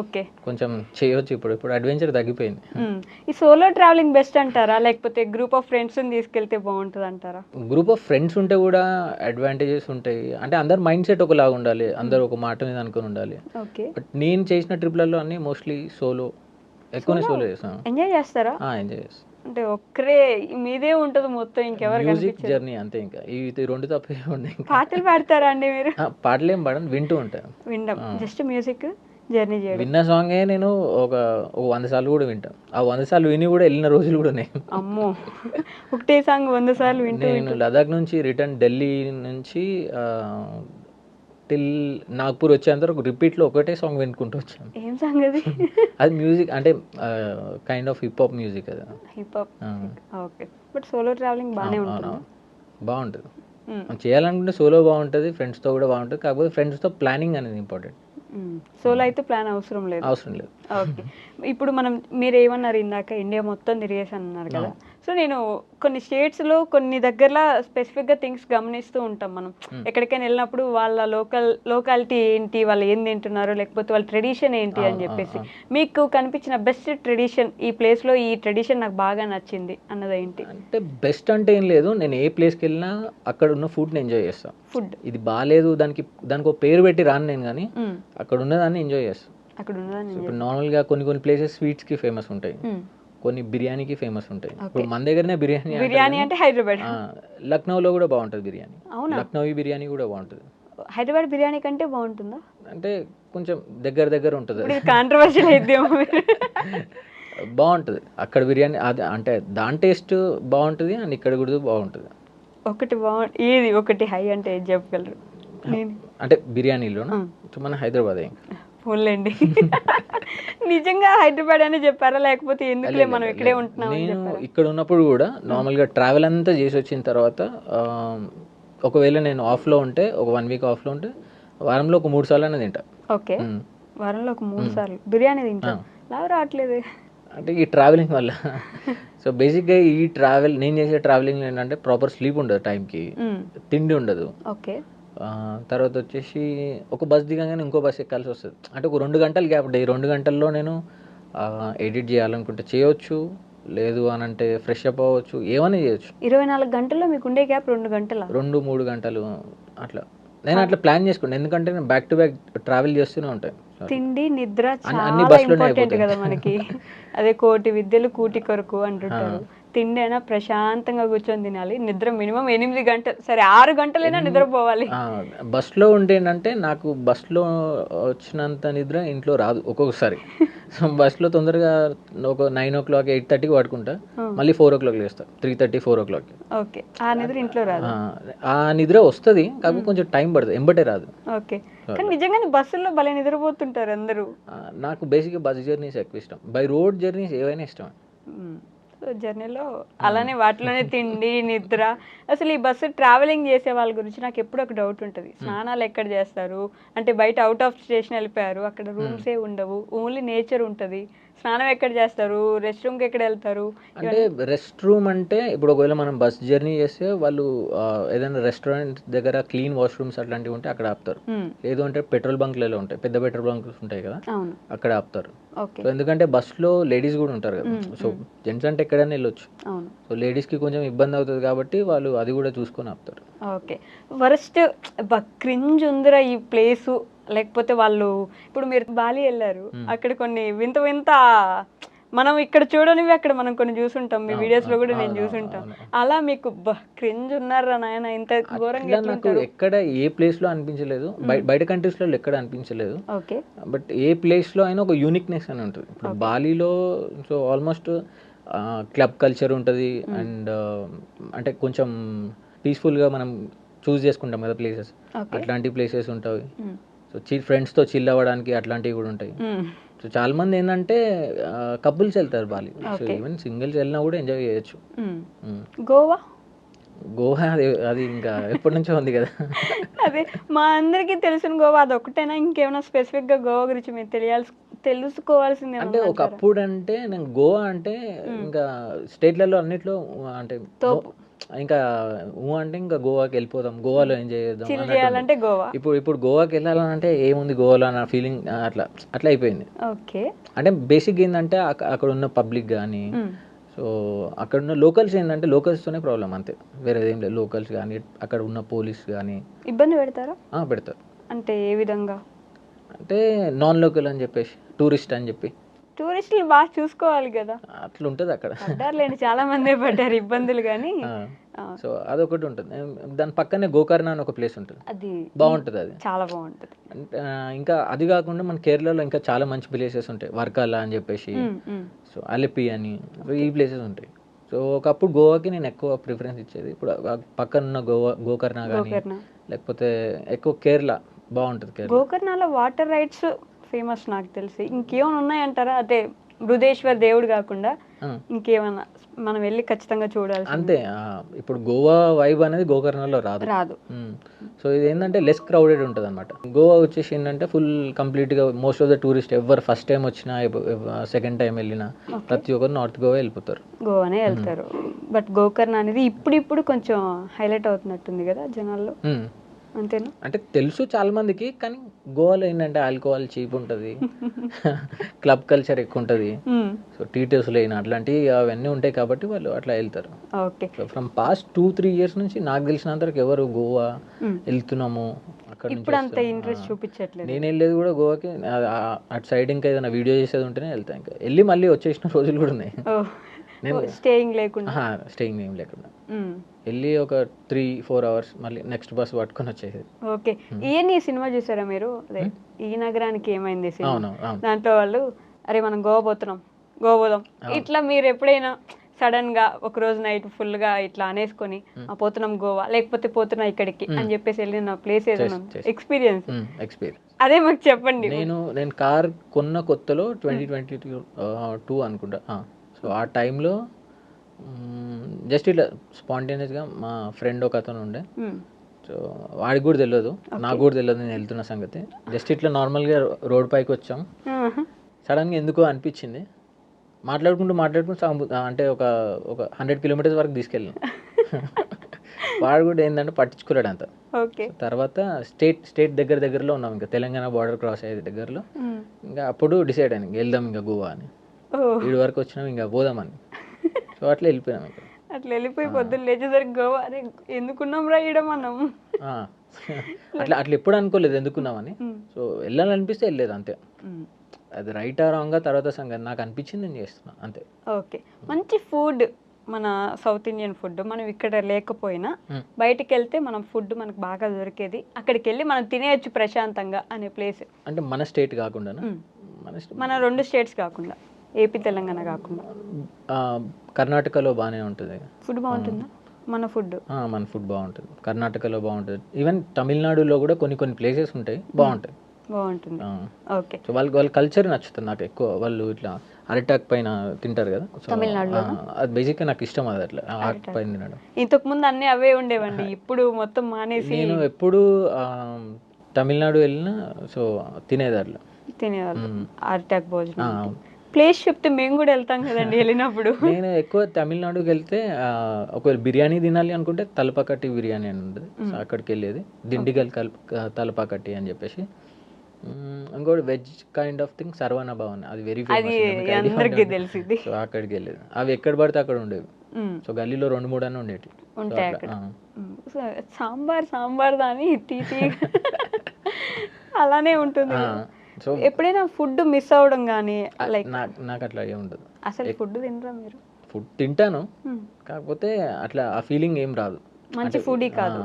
ఓకే, కొంచెం చేయవచ్చు. ఇప్పుడు అడ్వెంచర్ తగ్గిపోయింది. ఈ సోలో ట్రావెలింగ్ బెస్ట్ అంటారా, లేకపోతే గ్రూప్ ఆఫ్ ఫ్రెండ్స్ని తీసుకెళ్తే బాగుంటుంది అంటారా? గ్రూప్ ఆఫ్ ఫ్రెండ్స్ ఉంటే కూడా అడ్వాంటేజెస్ ఉంటాయి. అంటే అందరు మైండ్ సెట్ ఒకలాగా ఉండాలి, అందరు ఒక మాట మీద అనుకుని ఉండాలి. ఓకే, బట్ నేను చేసిన ట్రిప్లలో అన్ని మోస్ట్లీ సోలో, ఎక్కువనే సోలో చేస్తాను. ఎంజాయ్ చేస్తారా? ఎంజాయ్ చేస్తాను. అంటే ఒక్కరే మీదే ఉంటుంది మొత్తం, ఇంకెవరు మ్యూజిక్ జర్నీ అంతే, ఇంకా ఇవి 2 తప్పే ఉన్నాయి. పాటలు పాడతారా అండి మీరు? పాటలు ఏం పాడను, వింటూ ఉంటాను. వినడం, జస్ట్ మ్యూజిక్ జర్నీ చేయడం. విన్న సాంగే నేను ఒక 100 సార్లు కూడా వింటాను. ఆ 100 సార్లు విని కూడా వెళ్ళిన రోజులు కూడా ఉన్నాయి. అమ్మో, ఒకటే సాంగ్ 100 సార్లు వింటూ. నేను లదాఖ్ నుంచి రిటర్న్ ఢిల్లీ నుంచి టిల్ నాగ్పూర్ వచ్చేంత వరకు రిపీట్లో ఒకటే సాంగ్ వినుకుంటూ వచ్చాను. ఏం సాంగ్ అది? అది మ్యూజిక్ అంటే kind of hip hop music అది. Hip hop. Okay, but solo traveling బాగానే ఉంటుంది. బాగుంటుంది, చేయాలనుకుంటే సోలో బాగుంటుంది, ఫ్రెండ్స్తో కూడా బాగుంటుంది. కాకపోతే ఫ్రెండ్స్తో ప్లానింగ్ అనేది ఇంపార్టెంట్. సోలో అయితే ప్లాన్ అవసరం లేదు. ఓకే, ఇప్పుడు మీరు ఏమన్నారు ఇందాక, ఇండియా మొత్తం తిరిగేసాను అన్నారు కదా. సో నేను కొన్ని స్టేట్స్లో కొన్ని దగ్గరలో స్పెసిఫిక్గా థింగ్స్ గమనిస్తూ ఉంటాం మనం. ఎక్కడికైనా వెళ్ళినప్పుడు వాళ్ళ లోకాలిటీ ఏంటి, వాళ్ళు ఏం తింటున్నారు, లేకపోతే వాళ్ళ ట్రెడిషన్ ఏంటి అని చెప్పేసి. మీకు కనిపించిన బెస్ట్ ట్రెడిషన్, ఈ ప్లేస్లో ఈ ట్రెడిషన్ నాకు బాగా నచ్చింది అన్నది ఏంటి? అంటే బెస్ట్ అంటే ఏం లేదు, నేను ఏ ప్లేస్కి వెళ్ళినా అక్కడ ఉన్న ఫుడ్ని ఎంజాయ్ చేస్తాను. ఫుడ్ ఇది బాగాలేదు దానికి ఒక పేరు పెట్టి రాను నేను, కానీ అక్కడ ఉన్నదాన్ని ఎంజాయ్ చేస్తాను. అక్కడ ఉన్నదాన్ని ఇప్పుడు నార్మల్గా కొన్ని ప్లేసెస్ స్వీట్స్కి ఫేమస్ ఉంటాయి, కొన్ని బిర్యానీకి ఫేమస్ ఉంటాయి. ఇప్పుడు మన దగ్గరనే బిర్యానీ అంటే హైదరాబాద్, లక్నోలో కూడా బాగుంటుంది బిర్యానీ. లక్నోవి బిర్యానీ కూడా బాగుంటుంది. హైదరాబాద్ బిర్యానీ కంటే బాగుంటుందా? అంటే కొంచెం దగ్గర ఉంటుంది. కాంట్రవర్షియల్ అయితే బాగుంటుంది అక్కడ బిర్యానీ, అది అంటే దాని టేస్ట్ బాగుంటుంది అండ్ ఇక్కడ కూడా బాగుంటుంది. ఏది ఒకటి హై అంటే ఏది చెప్పగలరు? అంటే బిర్యానీలో మన హైదరాబాద్ ఫోన్లేండి. నిజంగా హైదరాబాద్ అని చెప్పారా, లేకపోతే ఎందుకులే మనం ఇక్కడే ఉంటున్నాం? నేను ఇక్కడ ఉన్నప్పుడు కూడా నార్మల్గా ట్రావెల్ అంతా చేసి వచ్చిన తర్వాత ఒకవేళ నేను ఆఫ్లో ఉంటే, ఒక 1 week ఆఫ్లో ఉంటే వారంలో ఒక 3 సార్లు అనేది తింటా. ఓకే, వారంలో ఒక 3 సార్లు బిర్యానీ తింటా. లావు రావట్లేదు అంటే ఈ ట్రావెలింగ్ వల్ల. సో బేసిక్గా నేను చేసే ట్రావెలింగ్ ఏంటంటే ప్రాపర్ స్లీప్ ఉండదు, టైంకి తిండి ఉండదు. ఓకే, తర్వాత వచ్చేసి ఒక బస్ దిగంగానే ఇంకో బస్ ఎక్కాల్సి వస్తుంది. అంటే ఒక 2 గంటలు గ్యాప్ ఉంటుంది. ఈ 2 గంటల్లో నేను ఎడిట్ చేయాలనుకుంటే చేయొచ్చు, లేదు అని అంటే ఫ్రెష్ అప్ అవ్వచ్చు, ఏమైనా చేయొచ్చు. 24 గంటల్లో మీకు ఉండే గ్యాప్ 2 గంటల 2-3 గంటలు అట్లా నేను అట్లా ప్లాన్ చేసుకుంటాను. ఎందుకంటే నేను బ్యాక్ టు బ్యాక్ ట్రావెల్ చేస్తూనే ఉంటాను. తిండి నిద్ర చాలా ఇంపార్టెంట్ కదా మనకి. అదే కోటి విద్యలు కూటి కొరకు అంటుంటారు. తిండి అయినా ప్రశాంతంగా కూర్చొని తినాలి, నిద్ర మినిమం 8 గంటలు, సరే 6 గంటలైనా నిద్రపోవాలి. బస్లో ఉంటే ఏంటంటే నాకు బస్లో వచ్చినంత నిద్ర ఇంట్లో రాదు ఒక్కొక్కసారి. సో బస్లో తొందరగా ఒక 9 o'clock 8:30కి పడుకుంటా, మళ్ళీ 4 o'clock లేస్తా, 3:30 4 o'clock. ఓకే, ఆ నిద్ర ఇంట్లో రాదు. ఆ నిద్ర వస్తుంది, కాకపోతే కొంచెం టైం పడుతుంది, ఎంబటే రాదు. ఓకే, కానీ నిజంగానే బస్సుల్లో భలే నిద్రపోతుంటారు అందరూ. నాకు బేసిక్గా బస్ జర్నీస్ ఎక్కువ ఇష్టం, బై రోడ్ జర్నీస్ ఏవైనా ఇష్టం. జర్నీలో అలానే వాటిలోనే తిండి నిద్ర. అసలు ఈ బస్సు ట్రావెలింగ్ చేసే వాళ్ళ గురించి నాకు ఎప్పుడు ఒక డౌట్ ఉంటుంది. స్నానాలు ఎక్కడ చేస్తారు అంటే, బయట అవుట్ ఆఫ్ స్టేషన్ వెళ్ళిపోయారు, అక్కడ రూమ్సే ఉండవు, ఓన్లీ నేచర్ ఉంటుంది, స్నానం ఎక్కడ చేస్తారు, రెస్ట్ రూమ్కి ఎక్కడ వెళ్తారు? అంటే రెస్ట్ రూమ్ అంటే ఇప్పుడు ఒకవేళ మనం బస్ జర్నీ చేస్తే వాళ్ళు ఏదైనా రెస్టారెంట్ దగ్గర క్లీన్ వాష్రూమ్స్ అట్లాంటివి ఉంటే అక్కడ ఆపుతారు. లేదు అంటే పెట్రోల్ బంక్లలో ఉంటాయి, పెద్ద పెట్రోల్ బంక్స్ ఉంటాయి కదా, అక్కడ ఆపుతారు. సో ఎందుకంటే బస్సులో లేడీస్ కూడా ఉంటారు కదా, సో జెంట్స్ అంటే ఎక్కడైనా వెళ్ళొచ్చు, సో లేడీస్కి కొంచెం ఇబ్బంది అవుతుంది కాబట్టి వాళ్ళు అది కూడా చూసుకొని ఆపుతారు. ఓకే, వరస్ట్ క్రింజ్ ఉందిరా ఈ ప్లేసు, లేకపోతే వాళ్ళు ఇప్పుడు మీరు బాలి వెళ్ళారు, అక్కడ కొన్ని వింత వింత మనం ఇక్కడ చూడనివి అక్కడ మనం కొన్ని చూసుంటాం, మీ వీడియోస్ లో కూడా నేను చూసుంటాం. అలా మీకు క్రింజ్ ఉన్నారా నాయన ఇంత ఘోరంగా? నాకు ఎక్కడ ఏ ప్లేస్ లో అనిపించలేదు, బయట కంట్రీస్ లో ఎక్కడ అనిపించలేదు. ఓకే, బట్ ఏ ప్లేస్ లో అయినా ఒక యూనిక్నెస్ అని ఉంటుంది. ఇప్పుడు బాలీలో సో ఆల్మోస్ట్ క్లబ్ కల్చర్ ఉంటుంది, అండ్ అంటే కొంచెం పీస్ఫుల్గా మనం చూస్ చేసుకుంటాం కదా ప్లేసెస్, అట్లాంటి ప్లేసెస్ ఉంటాయి. సో ఫ్రెండ్స్తో చిల్ అవ్వడానికి అట్లాంటివి కూడా ఉంటాయి. సో చాలా మంది ఏంటంటే కపుల్స్ వెళ్తారు బాలి, సో ఈవెన్ సింగిల్స్ వెళ్ళినా కూడా ఎంజాయ్ చేయొచ్చు. గోవా అది అది ఇంకా ఎప్పటి నుంచో ఉంది కదా. అదే మా అందరికీ తెలిసిన గోవా అదొక్కటేనా? ఇంకేమైనా స్పెసిఫిక్‌గా గోవా గురించి మీరు తెలుసుకోవాల్సింది అంటే ఏమన్నా అంటారా? ఒకప్పుడు అంటే నేను గోవా అంటే ఇంకా స్టేట్లలో అన్నిట్లో అంటే తోపు. ఇంకా అంటే ఇంకా గోవాకి వెళ్ళిపోదాం, గోవాలో ఎంజాయ్ చేద్దాం చిల్ అన్నట్టు ఉంది. చేయాలంటే గోవా. ఇప్పుడు గోవాకి వెళ్ళాలంటే ఏముంది గోవాలో అన్న ఫీలింగ్ అట్లా అట్లా అయిపోయింది. ఓకే. అంటే బేసిక్ ఏంటంటే అక్కడ ఉన్న పబ్లిక్ కానీ, హ్మ్. సో అక్కడ ఉన్న లోకల్స్ ఏంటంటే లోకల్స్తోనే ప్రాబ్లం అంతే, వేరేది ఏం లేదు. లోకల్స్ కానీ అక్కడ ఉన్న పోలీస్ కానీ ఇబ్బంది పెడతారా? పెడతారు. అంటే ఏ విధంగా? అంటే నాన్ లోకల్ అని చెప్పేసి, టూరిస్ట్ అని చెప్పి టూరిస్టులు బాగా చూసుకోవాలి కదా. అట్లా ఉంటుంది అక్కడ. పడ్డారులేండి, చాలా మందే పడ్డారు ఇబ్బందులు కానీ. సో అదొకటి ఉంటుంది. దాని పక్కనే గోకర్ణ అని ఒక ప్లేస్ ఉంటుంది, అది బాగుంటుంది. అది చాలా బాగుంటుంది. ఇంకా అది కాకుండా మన కేరళలో ఇంకా చాలా మంచి ప్లేసెస్ ఉంటాయి, వర్కాల అని చెప్పేసి, సో అలిపి అని, ఈ ప్లేసెస్ ఉంటాయి. సో ఒకప్పుడు గోవాకి నేను ఎక్కువ ప్రిఫరెన్స్ ఇచ్చేది. ఇప్పుడు పక్కన ఉన్న గోకర్ణ కానీ, గోకర్ణ. లేకపోతే ఎక్కువ కేరళ బాగుంటుంది. కేరళ గోకర్ణలో వాటర్ రైడ్స్ ఫేమస్ నాకు తెలిసి. ఇంకేమైనా ఉన్నాయంటారా? అదే బృహదేశ్వర్ దేవుడు కాకుండా ఇంకేమైనా మనం వెళ్ళి ఖచ్చితంగా చూడాలి అంతే. ఇప్పుడు గోవా వైబ్ అనేది గోకర్ణలో రాదు. సో ఇది ఏంటంటే లెస్ క్రౌడెడ్ ఉంటుంది అనమాట. గోవా వచ్చేసి ఏంటంటే ఫుల్ కంప్లీట్గా మోస్ట్ ఆఫ్ ద టూరిస్ట్ ఎవరు ఫస్ట్ టైం వచ్చినా, సెకండ్ టైం వెళ్ళినా ప్రతి ఒక్కరు నార్త్ గోవా వెళ్ళిపోతారు, గోవానే వెళ్తారు. బట్ గోకర్ణ అనేది ఇప్పుడు కొంచెం హైలైట్ అవుతున్నట్టుంది కదా జనాల్లో, అంతేనా? అంటే తెలుసు చాలా మందికి, కానీ గోవాలో ఏంటంటే ఆల్కహాల్ చీప్ ఉంటుంది, క్లబ్ కల్చర్ ఎక్కువ ఉంటుంది. సో టీటోస్ లేని అట్లాంటివి అవన్నీ ఉంటాయి కాబట్టి వాళ్ళు అట్లా వెళ్తారు. Okay. So from past 2-3 years నుంచి నాకు తెలిసినంతవరకు ఎవరు గోవా వెళ్తున్నాము అక్కడ ఇప్పుడు అంత ఇంట్రెస్ట్ చూపించట్లేదు. నేను వెళ్ళేది కూడా గోవాకి అటు సైడ్ ఇంకా ఏదైనా వీడియో చేసేది ఉంటేనే వెళ్తాను. ఇంకా వెళ్ళి మళ్ళీ వచ్చేసిన రోజులు కూడా ఉన్నాయి. నేను స్టేయింగ్ లేకుండా స్టేయింగ్ ఏం లేకుండా వెళ్ళి ఒక 3-4 hours మళ్ళీ నెక్స్ట్ బస్ పట్టుకొని వచ్చేది. ఓకే. ఈ సినిమా చూసారా మీరు? అదే ఈ నగరానికి ఏమైంది సినిమా? అవును. దాంట్లో వాళ్ళు అరే మనం గోవా పోతున్నాం, గోవా పోదాం, ఇట్లా మీరు ఎప్పుడైనా సడన్ గా ఒక రోజు నైట్ ఫుల్ గా ఇట్లా అనేసుకొని పోతున్నాం గోవా, లేకపోతే పోతున్నా ఇక్కడికి అని చెప్పేసి వెళ్ళిన ప్లేస్ ఏదైనా ఎక్స్పీరియన్స్ అదే మాకు చెప్పండి. నేను కార్ కొన్న కొత్తలో 2022 అనుకుంటా. సో ఆ టైంలో జస్ట్ ఇట్లా స్పాంటేనియస్గా మా ఫ్రెండ్ ఒక అతను ఉండే, సో వాడికి కూడా తెలియదు, నాకు కూడా తెలియదు నేను వెళ్తున్న సంగతి. జస్ట్ ఇట్లా నార్మల్గా రోడ్ పైకి వచ్చాం, సడన్గా ఎందుకో అనిపించింది, మాట్లాడుకుంటూ అంటే ఒక 100 kilometers వరకు తీసుకెళ్ళాను. వాడు కూడా ఏంటంటే పట్టించుకోలేడు అంత. తర్వాత స్టేట్ దగ్గరలో ఉన్నాం, ఇంకా తెలంగాణ బార్డర్ క్రాస్ అయ్యేది దగ్గరలో. ఇంకా అప్పుడు డిసైడ్ అయ్యాను వెళ్దాం ఇంకా గోవా అని. వీడి వరకు వచ్చినాం ఇంకా పోదామని. సో అట్లా వెళ్ళిపోయాం. అట్లా వెళ్ళిపోయి పొద్దున్న లేచేసరికి గోవా అరే ఎందుకున్నాం రా ఈడ మనం. అట్లా ఎప్పుడు అనుకోలేదు ఎందుకున్నామని. సో వెళ్ళాలనిపిస్తే వెళ్ళలేదు అంతే. అది రైటా రాంగా తర్వాత సంగతి, నాకు అనిపించింది నేను చేస్తున్నా అంతే. ఓకే. మంచి ఫుడ్, మన సౌత్ ఇండియన్ ఫుడ్ మనం ఇక్కడ లేకపోయినా బయటికి వెళ్తే మనం ఫుడ్ మనకు బాగా దొరికేది, అక్కడికి వెళ్ళి మనం తినేయచ్చు ప్రశాంతంగా అనే ప్లేస్ అంటే మన స్టేట్ కాకుండా, మన 2 స్టేట్స్ కాకుండా, ఏపీ తెలంగాణ కాకుండా కర్ణాటకలో బాగానే ఉంటుంది ఫుడ్. బాగుంటుందా మన ఫుడ్? మన ఫుడ్ బాగుంటుంది, కర్ణాటకలో బాగుంటుంది. ఈవెన్ తమిళనాడులో కూడా కొన్ని ప్లేసెస్ ఉంటాయి బాగుంటుంది. ఓకే. సో వాళ్ళ కల్చర్ నచ్చుతుంది నాకు ఎక్కువ. వాళ్ళు ఇట్లా అరిటాక్ పైన తింటారు కదా తమిళనాడులో, అది బేసిక్గా నాకు ఇష్టం. అది అట్లా అరిటాక్ పైన తినడం. ఇంతకు ముందు అన్నీ అవే ఉండేవండి, ఇప్పుడు మొత్తం మానేసి. నేను ఎప్పుడు తమిళనాడు వెళ్ళినా సో తినేవాళ్ళు అరిటాక్ భోజనం. ప్లేస్ చెప్తే మేము కూడా వెళ్తాం కదండి వెళ్ళినప్పుడు. నేను ఎక్కువ తమిళనాడుకి వెళ్తే ఒకవేళ బిర్యానీ తినాలి అనుకుంటే తలపాకట్టి బిర్యానీ అని ఉంటుంది, సో అక్కడికి వెళ్ళేది. దిండిగల్ తలపాకట్టి అని చెప్పేసి. ఇంకోటి veg kind of thing Saravana Bhavan, అది వెరీ ఫేమస్, సో అక్కడికి వెళ్ళేది. అవి ఎక్కడ పడితే అక్కడ ఉండేవి. సో గల్లీలో 2-3 అన్నీ ఉండేవి ఉంటాయి అక్కడ. సాంబార్ దాని అలానే ఉంటుంది. సో ఎప్పుడైనా ఫుడ్ మిస్ అవ్వడం కానీ లైక్ నాకు అట్లా ఏం ఉండదు. అసలు ఫుడ్ తినరా మీరు? ఫుడ్ తింటాను, కాకపోతే అట్లా ఆ ఫీలింగ్ ఏం రాదు. మంచి ఫుడీ కాదు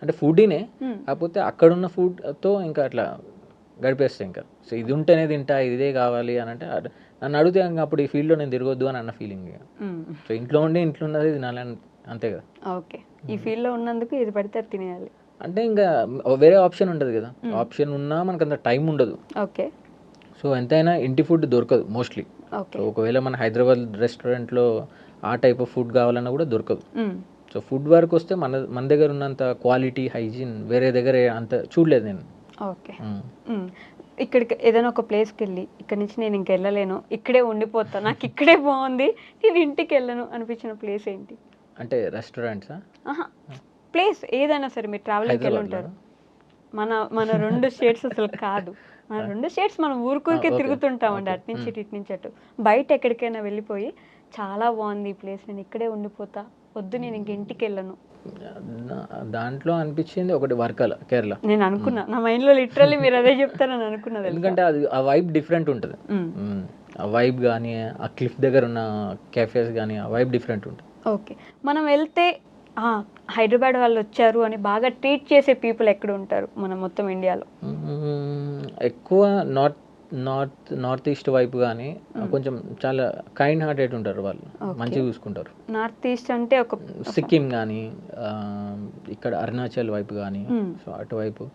అంటే ఫుడీనే, కాకపోతే అక్కడున్న ఫుడ్తో ఇంకా అట్లా గడిపేస్తాయి. ఇంకా సో ఇది ఉంటేనే తింటా, ఇదే కావాలి అని అంటే నన్ను అడిగితే ఇంకా అప్పుడు ఈ ఫీల్డ్లో నేను తిరగొద్దు అని అన్న ఫీలింగ్. సో ఇంట్లో ఉన్నది తినాలని అంతే కదా. ఓకే. ఈ ఫీల్డ్లో ఉన్నందుకు ఇది పడితే తినేయాలి అంటే ఇంకా వేరే ఆప్షన్ ఉండదు కదా. ఆప్షన్ ఉన్నా మనకు అంత టైం ఉండదు. ఓకే. సో ఎంతైనా ఇంటి ఫుడ్ దొరకదు మోస్ట్లీ. ఒకవేళ మన హైదరాబాద్ రెస్టారెంట్లో ఆ టైప్ ఆఫ్ ఫుడ్ కావాలన్నా కూడా దొరకదు. సో ఫుడ్ వరకు వస్తే మన దగ్గర ఉన్నంత క్వాలిటీ హైజీన్ వేరే దగ్గర అంత చూడలేదు నేను. ఓకే. ఇక్కడికి ఏదైనా ఒక ప్లేస్కి వెళ్ళి ఇక్కడ నుంచి నేను ఇంక వెళ్ళలేను, ఇక్కడే ఉండిపోతా, నాకు ఇక్కడే బాగుంది, నేను ఇంటికి వెళ్ళను అనిపించిన ప్లేస్ ఏంటి? అంటే రెస్టారెంట్సా? ప్లేస్ ఏదైనా సరే, మీరు ట్రావెలింగ్కి వెళ్ళి ఉంటారు. మన 2 స్టేట్స్ అసలు కాదు, మన 2 స్టేట్స్ మనం ఊరికే తిరుగుతుంటామండి, అటు నుంచి ఇటు నుంచి అటు. బయట ఎక్కడికైనా వెళ్ళిపోయి చాలా బాగుంది ఈ ప్లేస్, నేను ఇక్కడే ఉండిపోతా, వద్దు నేను ఇంక ఇంటికి వెళ్ళను. దాంట్లో అనిపించింది ఒకటి వర్కల, కేరళ. నేను అనుకున్నా, నా మైండ్లో లిటరల్లీ మీరు అదే చెప్తారని అనుకున్నది. ఎందుకంటే అది ఆ వైబ్ డిఫరెంట్ ఉంటుంది. ఆ వైబ్ కానీ ఆ క్లిఫ్ దగ్గర ఉన్న క్యాఫేస్ కానీ ఆ వైబ్ డిఫరెంట్ ఉంటుంది. ఓకే. మనం వెళ్తే హైదరాబాద్ వాళ్ళు వచ్చారు అని బాగా ట్రీట్ చేసే పీపుల్ ఎక్కడ ఉంటారు మన మొత్తం ఇండియాలో? ఎక్కువ నార్త్ ఈస్ట్ వైపు కానీ కొంచెం చాలా కైండ్ హార్టెడ్ ఉంటారు వాళ్ళు, మంచిగా చూసుకుంటారు. నార్త్ ఈస్ట్ అంటే ఒక సిక్కిం కానీ ఇక్కడ అరుణాచల్ వైపు కానీ, సో అటువైపు,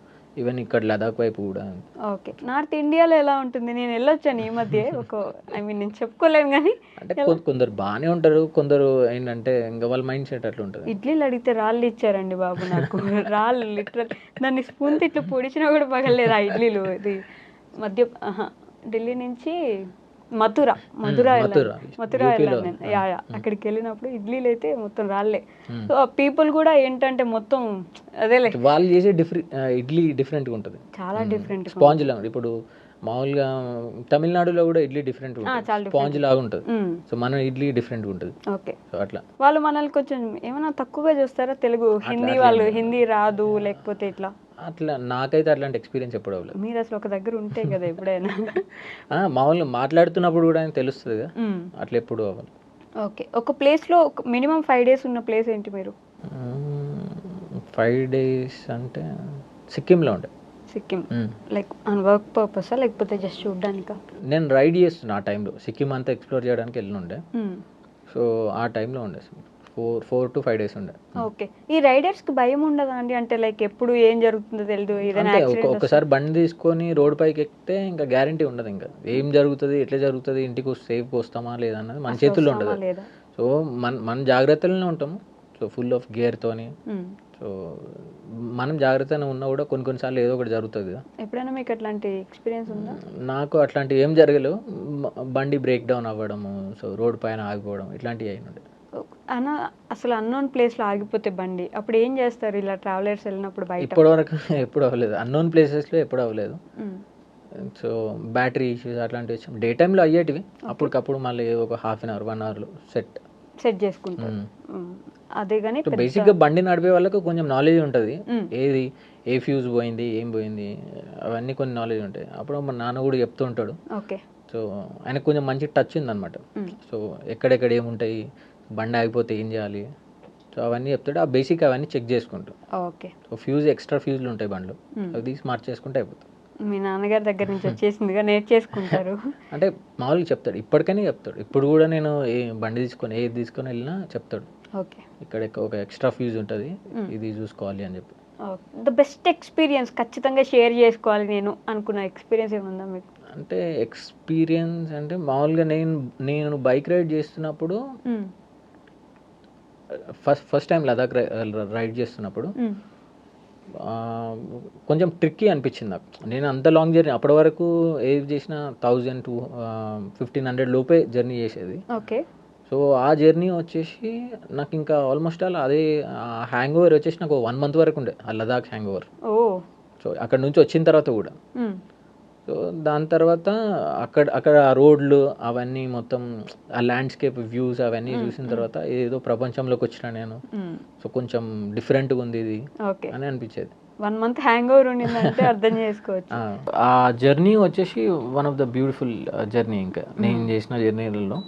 ఈవెన్ ఇక్కడ లదాఖ్ వైపు కూడా. ఓకే. నార్త్ ఇండియాలో ఎలా ఉంటుంది? నేను వెళ్ళొచ్చాను ఈ మధ్య, నేను చెప్పుకోలేను కానీ. అంటే కొందరు బాగానే ఉంటారు, కొందరు ఏంటంటే ఇంకా వాళ్ళ మైండ్ సెట్ అట్లా ఉంటుంది. ఇడ్లీలు అడిగితే రాళ్ళు ఇచ్చారండి బాబు నాకు, రాళ్ళు లిటరల్, దాన్ని స్పూన్ ఇట్లా పొడిచినా కూడా పగలేదు ఆ ఇడ్లీలు. ఇది ఢిల్లీ నుంచి మథుర వెళ్ళాను నేను. అక్కడికి వెళ్ళినప్పుడు ఇడ్లీలు అయితే మొత్తం రాళ్ళే. సో ఆ పీపుల్ కూడా ఏంటంటే మొత్తం అదేలే, వాళ్ళు చేసే ఇడ్లీ డిఫరెంట్గా ఉంటుంది, చాలా డిఫరెంట్. స్పాంజ్ లాగా. ఇప్పుడు మామూలుగా తమిళనాడులో కూడా ఇడ్లీ డిఫరెంట్ ఉంటుంది, స్పాంజ్ లాగా ఉంటుంది. సో మన ఇడ్లీ డిఫరెంట్గా ఉంటుంది. ఓకే. సో అట్లా వాళ్ళు మనల్ని కొంచెం ఏమైనా తక్కువగా చూస్తారా? తెలుగు, హిందీ, వాళ్ళు హిందీ రాదు లేకపోతే ఇట్లా? అట్లా నాకైతే అట్లాంటి ఎక్స్పీరియన్స్ ఎప్పుడు అవ్వలేదు. మీరు అసలు ఒక దగ్గర ఉంటే కదా ఎప్పుడైనా మామూలుగా మాట్లాడుతున్నప్పుడు కూడా తెలుస్తుంది కదా, అట్లా ఎప్పుడు అవ్వాలి. ఓకే. ఒక ప్లేస్లో మినిమం 5 days ఉన్న ప్లేస్ ఏంటి మీరు? 5 days అంటే సిక్కింలో ఉండే. సిక్కిం లైక్ ఆన్ వర్క్ పర్పసా లేకపోతే జస్ట్ చూడడానికా? నేను రైడ్ చేస్తున్నా ఆ టైంలో, సిక్కిం అంతా ఎక్స్ప్లోర్ చేయడానికి వెళ్ళినుండే. సో ఆ టైంలో ఉండే 4 to 5 days ఉండే. ఓకే. ఈ రైడర్స్కి భయం ఉండదా అండి? అంటే లైక్ ఎప్పుడు ఏం జరుగుతుందో తెలియదు, ఏదైనా ఒకసారి బండి తీసుకొని రోడ్ పైకి ఎక్కితే ఇంకా గ్యారంటీ ఉండదు, ఇంకా ఏం జరుగుతుంది, ఎట్లా జరుగుతుంది, ఇంటికి సేఫ్గా వస్తామా లేదా అన్నది మన చేతుల్లో ఉండదు. సో మన జాగ్రత్తలోనే ఉంటాము, సో ఫుల్ ఆఫ్ గేర్తోని. సో మనం జాగ్రత్తగా ఉన్నా కూడా కొన్నిసార్లు ఏదో ఒకటి జరుగుతుంది కదా. ఎప్పుడైనా మీకు అట్లాంటి ఎక్స్పీరియన్స్ ఉందా? నాకు అట్లాంటి ఏం జరగలేవు, బండి బ్రేక్ డౌన్ అవ్వడము, సో రోడ్ పైన ఆగిపోవడం ఇట్లాంటివి అయినండి. అసలు అన్నోన్ ప్లేస్లో ఆగిపోతే బండి, అప్పుడు ఏం చేస్తారు ఇలా ట్రావెలర్స్ వెళ్ళినప్పుడు? బయట ఇప్పటివరకు ఎప్పుడు అవ్వలేదు, అన్నోన్ ప్లేసెస్లో ఎప్పుడు అవ్వలేదు. సో బ్యాటరీ ఇష్యూస్ అట్లాంటివి డే టైంలో అయ్యేటివి, అప్పటికప్పుడు మళ్ళీ ఒక 1/2 hour 1 hourలో సెట్ చేసుకుంటారు. అదే కానీ బేసిక్గా బండి నడిపే వాళ్ళకు కొంచెం నాలెడ్జ్ ఉంటుంది, ఏది ఏ ఫ్యూజ్ పోయింది, ఏం పోయింది, అవన్నీ కొన్ని నాలెడ్జ్ ఉంటాయి. అప్పుడు మా నాన్న కూడా చెప్తూ ఉంటాడు. ఓకే. సో ఆయనకు కొంచెం మంచి టచ్ ఉందన్నమాట. సో ఎక్కడెక్కడ ఏముంటాయి, బండి ఆగిపోతే ఏం చేయాలి, సో అవన్నీ చెప్తాడు. ఆ బేసిక్ అవన్నీ చెక్ చేసుకుంటాం. ఓకే. సో ఎక్స్ట్రా ఫ్యూజ్లు ఉంటాయి బండ్లు, అది స్మార్ట్ చేసుకుంటే అయిపోతుంది. మీ నాన్నగారి దగ్గర నుంచి వచ్చేసిందిగా నేర్చేసుకుంటారు. అంటే మామూలుగా చెప్తాడు, ఇప్పటికైనా చెప్తాడు. ఇప్పుడు కూడా నేను బండి ఏది తీసుకొని వెళ్ళినా చెప్తాడు. ఓకే. ఇక్కడ ఒక ఎక్స్ట్రా ఫ్యూజ్ ఉంటుంది, ఇది చూసుకోవాలి అని చెప్పి. ద బెస్ట్ ఎక్స్పీరియన్స్ ఖచ్చితంగా షేర్ చేసుకోవాలి నేను అనుకున్న ఎక్స్పీరియన్స్ ఏముందా మీకు? అంటే ఎక్స్పీరియన్స్ అంటే మామూలుగా నేను బైక్ రైడ్ చేస్తున్నప్పుడు, ఫస్ట్ టైం లదాఖ్ రైడ్ చేస్తున్నప్పుడు కొంచెం ట్రిక్కీ అనిపించింది నాకు. నేను అంత లాంగ్ జర్నీ అప్పటి వరకు ఏది చేసినా 1000 to 1500 లోపే జర్నీ చేసేది. ఓకే. సో ఆ జర్నీ వచ్చేసి నాకు ఇంకా ఆల్మోస్ట్ అదే హ్యాంగ్ ఓవర్ వచ్చేసి నాకు 1 month వరకు ఉండే, ఆ లదాఖ్ హ్యాంగ్ ఓవర్. సో అక్కడ నుంచి వచ్చిన తర్వాత కూడా, సో దాని తర్వాత అక్కడ ఆ రోడ్లు అవన్నీ మొత్తం ఆ ల్యాండ్స్కేప్ వ్యూస్ అవన్నీ చూసిన తర్వాత ఏదో ప్రపంచంలోకి వచ్చిన నేను. సో కొంచెం డిఫరెంట్గా ఉంది ఇది అని అనిపించేది. 1 month హ్యాంగ్ ఓవర్ ఉండిందంటే అర్థం చేసుకోవచ్చు. ఆ జర్నీ వచ్చేసి one of the beautiful journey ఇంకా నేను చేసిన జర్నీలలో,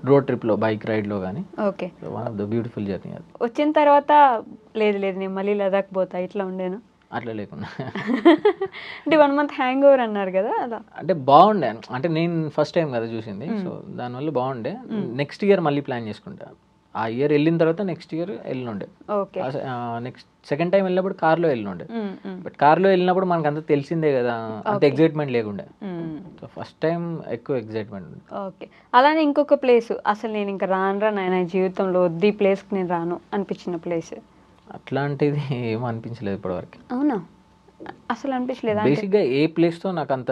రోడ్ ట్రిప్లో బైక్ రైడ్లో కానీ. Okay. One of the beautiful journey. అది వచ్చిన తర్వాత లేదు నేను మళ్ళీ లదాఖ్ పోతా ఇట్లా ఉండేనా? అట్లా లేకుండా అంటే 1 month హ్యాంగ్ ఓవర్ అన్నారు కదా, అలా అంటే బాగుండే. అంటే నేను ఫస్ట్ టైం కదా చూసింది, సో దానివల్ల బాగుండే. నెక్స్ట్ ఇయర్ మళ్ళీ ప్లాన్ చేసుకుంటా. ఆ ఇయర్ వెళ్ళిన తర్వాత నెక్స్ట్ ఇయర్ వెళ్ళినుండే. నెక్స్ట్ సెకండ్ టైం వెళ్ళినప్పుడు కార్లో వెళ్ళినుండే. బట్ కార్లో వెళ్ళినప్పుడు మనకు అంత తెలిసిందే కదా, అంత ఎగ్జైట్మెంట్ లేకుండే. సో ఫస్ట్ టైం ఎక్కువ ఎక్సైట్మెంట్ ఉంది. ఓకే. అలానే ఇంకొక ప్లేస్ అసలు నేను ఇంకా రానురా నాయన జీవితంలో వద్దు ఈ ప్లేస్కి నేను రాను అనిపించిన ప్లేస్? అట్లాంటిది ఏం అనిపించలేదు ఇప్పటివరకు. అవునా? అసలు అనిపించలేదా? బేసిక్గా ఏ ప్లేస్తో నాకు అంత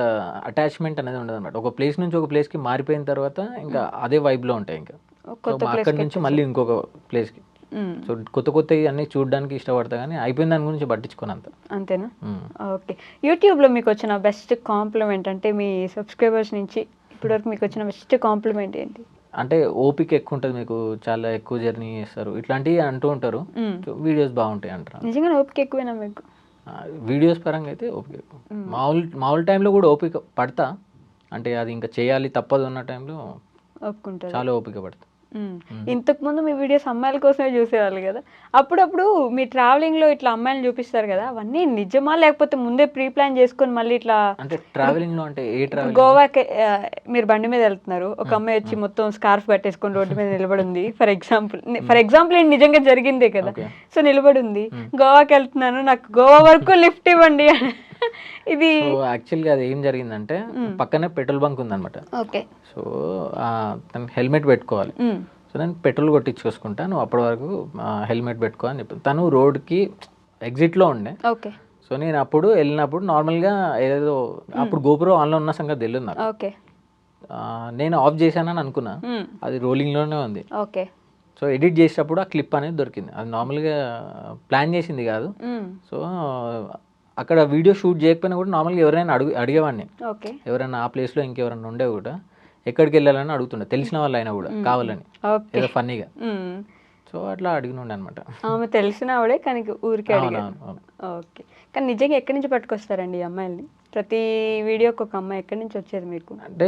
అటాచ్మెంట్ అనేది ఉండదు అనమాట. ఒక ప్లేస్ నుంచి ఒక ప్లేస్కి మారిపోయిన తర్వాత ఇంకా అదే వైబ్లో ఉంటాయి. ఇంకా సో అక్కడి నుంచి మళ్ళీ ఇంకొక ప్లేస్కి, సో కొత్త కొత్తవి అన్నీ చూడడానికి ఇష్టపడతా, కానీ అయిపోయిన దాని గురించి పట్టించుకోను అంత. అంతేనా? ఓకే. యూట్యూబ్లో మీకు వచ్చిన బెస్ట్ కాంప్లిమెంట్ అంటే మీ సబ్స్క్రైబర్స్ నుంచి ఇప్పటివరకు మీకు వచ్చిన బెస్ట్ కాంప్లిమెంట్ ఏంటి? అంటే ఓపిక ఎక్కువ ఉంటుంది మీకు, చాలా ఎక్కువ జర్నీ చేస్తారు ఇట్లాంటివి అంటూ ఉంటారు. వీడియోస్ బాగుంటాయి అంటారు. నిజంగా ఓపిక ఎక్కువేనా మీకు? వీడియోస్ పరంగా అయితే ఓపిక ఎక్కువ. మామూలు టైంలో కూడా ఓపిక పడతా, అంటే అది ఇంకా చేయాలి తప్పదు ఉన్న టైంలో ఒప్పుకుంటారు. చాలా ఓపిక పడతా. ఇంతకుముందు మీ వీడియోస్ అమ్మాయిల కోసమే చూసేవాళ్ళు కదా, అప్పుడప్పుడు మీ ట్రావెలింగ్లో ఇట్లా అమ్మాయిలు చూపిస్తారు కదా, అవన్నీ నిజమా లేకపోతే ముందే ప్రీ ప్లాన్ చేసుకొని మళ్ళీ ఇట్లా? అంటే ట్రావెలింగ్లో అంటే ఏ ట్రావెలింగ్? గోవాకి మీరు బండి మీద వెళ్తున్నారు, ఒక అమ్మాయి వచ్చి మొత్తం స్కార్ఫ్ కట్టేసుకొని రోడ్డు మీద నిలబడి ఉంది, ఫర్ ఎగ్జాంపుల్ ఏంటి నిజంగా జరిగిందే కదా. సో నిలబడి ఉంది, గోవాకి వెళ్తున్నాను నాకు గోవా వరకు లిఫ్ట్ ఇవ్వండి. ఇది యాక్చువల్గా అది ఏం జరిగిందంటే పక్కనే పెట్రోల్ బంక్ ఉందన్నమాట. ఓకే. సో తను హెల్మెట్ పెట్టుకోవాలి. సో నేను పెట్రోల్ కొట్టించుకొసుకుంటా, నువ్వు అప్పటి వరకు హెల్మెట్ పెట్టుకో అని చెప్పి, తను రోడ్కి ఎగ్జిట్లో ఉండే. ఓకే. సో నేను అప్పుడు వెళ్ళినప్పుడు నార్మల్గా ఏదో అప్పుడు గోపురం ఆన్లో ఉన్న సంగతి తెలియదు నాకు. ఓకే. నేను ఆఫ్ చేశానని అనుకున్నా, అది రోలింగ్లోనే ఉంది. ఓకే. సో ఎడిట్ చేసేటప్పుడు ఆ క్లిప్ అనేది దొరికింది. అది నార్మల్గా ప్లాన్ చేసింది కాదు. సో అక్కడ వీడియో షూట్ చేయకపోయినా కూడా నార్మల్గా ఎవరైనా అడిగేవాడిని, ఎవరైనా ఆ ప్లేస్లో ఇంకెవరైనా ఉండే కూడా ఎక్కడికి వెళ్ళాలని అడుగుతుండే, తెలిసిన వాళ్ళు అయినా కూడా కావాలని ఏదో ఫన్నీగా. సో అట్లా అడిగినుండే అనమాట. ఆమె తెలిసిన ఆవిడే కానీ ఊరికే అడిగాను. ఓకే. కానీ నిజంగా ఎక్కడి నుంచి పట్టుకొస్తారండి ఈ అమ్మాయిల్ని? ప్రతి వీడియోకి ఒక అమ్మాయి ఎక్కడి నుంచి వచ్చేది మీకు? అంటే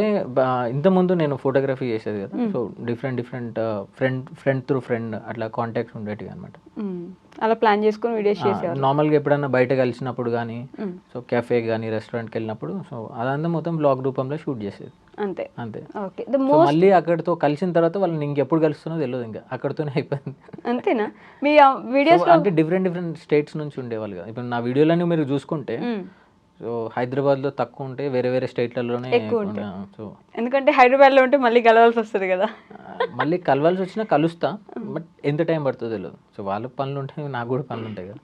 ఇంతకుముందు నేను ఫోటోగ్రఫీ చేసేది కదా, so different friend through friend అట్లా కాంటాక్ట్స్ ఉండేటివి అనమాట. అలా ప్లాన్ చేసుకుని వీడియోస్ చేసేవారు. నార్మల్గా ఎప్పుడన్నా బయట కలిసినప్పుడు కానీ, సో కెఫే కానీ రెస్టారెంట్కి వెళ్ళినప్పుడు, సో అదంతా మొత్తం బ్లాగ్ రూపంలో షూట్ చేసేది. అంతే. ఓకే. మళ్ళీ అక్కడితో కలిసిన తర్వాత వాళ్ళని ఇంకెప్పుడు కలుస్తున్నో తెలియదు, ఇంకా అక్కడితోనే అయిపోయింది. అంతేనా? మీ వీడియోస్ అంటే డిఫరెంట్ స్టేట్స్ నుంచి ఉండేవాళ్ళు కదా. ఇప్పుడు నా వీడియోలన్నీ మీరు చూసుకుంటే సో హైదరాబాద్లో తక్కువ ఉంటే వేరే స్టేట్లలోనే ఎక్కువ. సో ఎందుకంటే హైదరాబాద్లో ఉంటే మళ్ళీ కలవాల్సి వస్తుంది కదా. మళ్ళీ కలవాల్సి వచ్చినా కలుస్తా, బట్ ఎంత టైం పడుతుందో తెలియదు. సో వాళ్ళకి పనులు ఉంటాయి, నాకు కూడా పనులు ఉంటాయి కదా.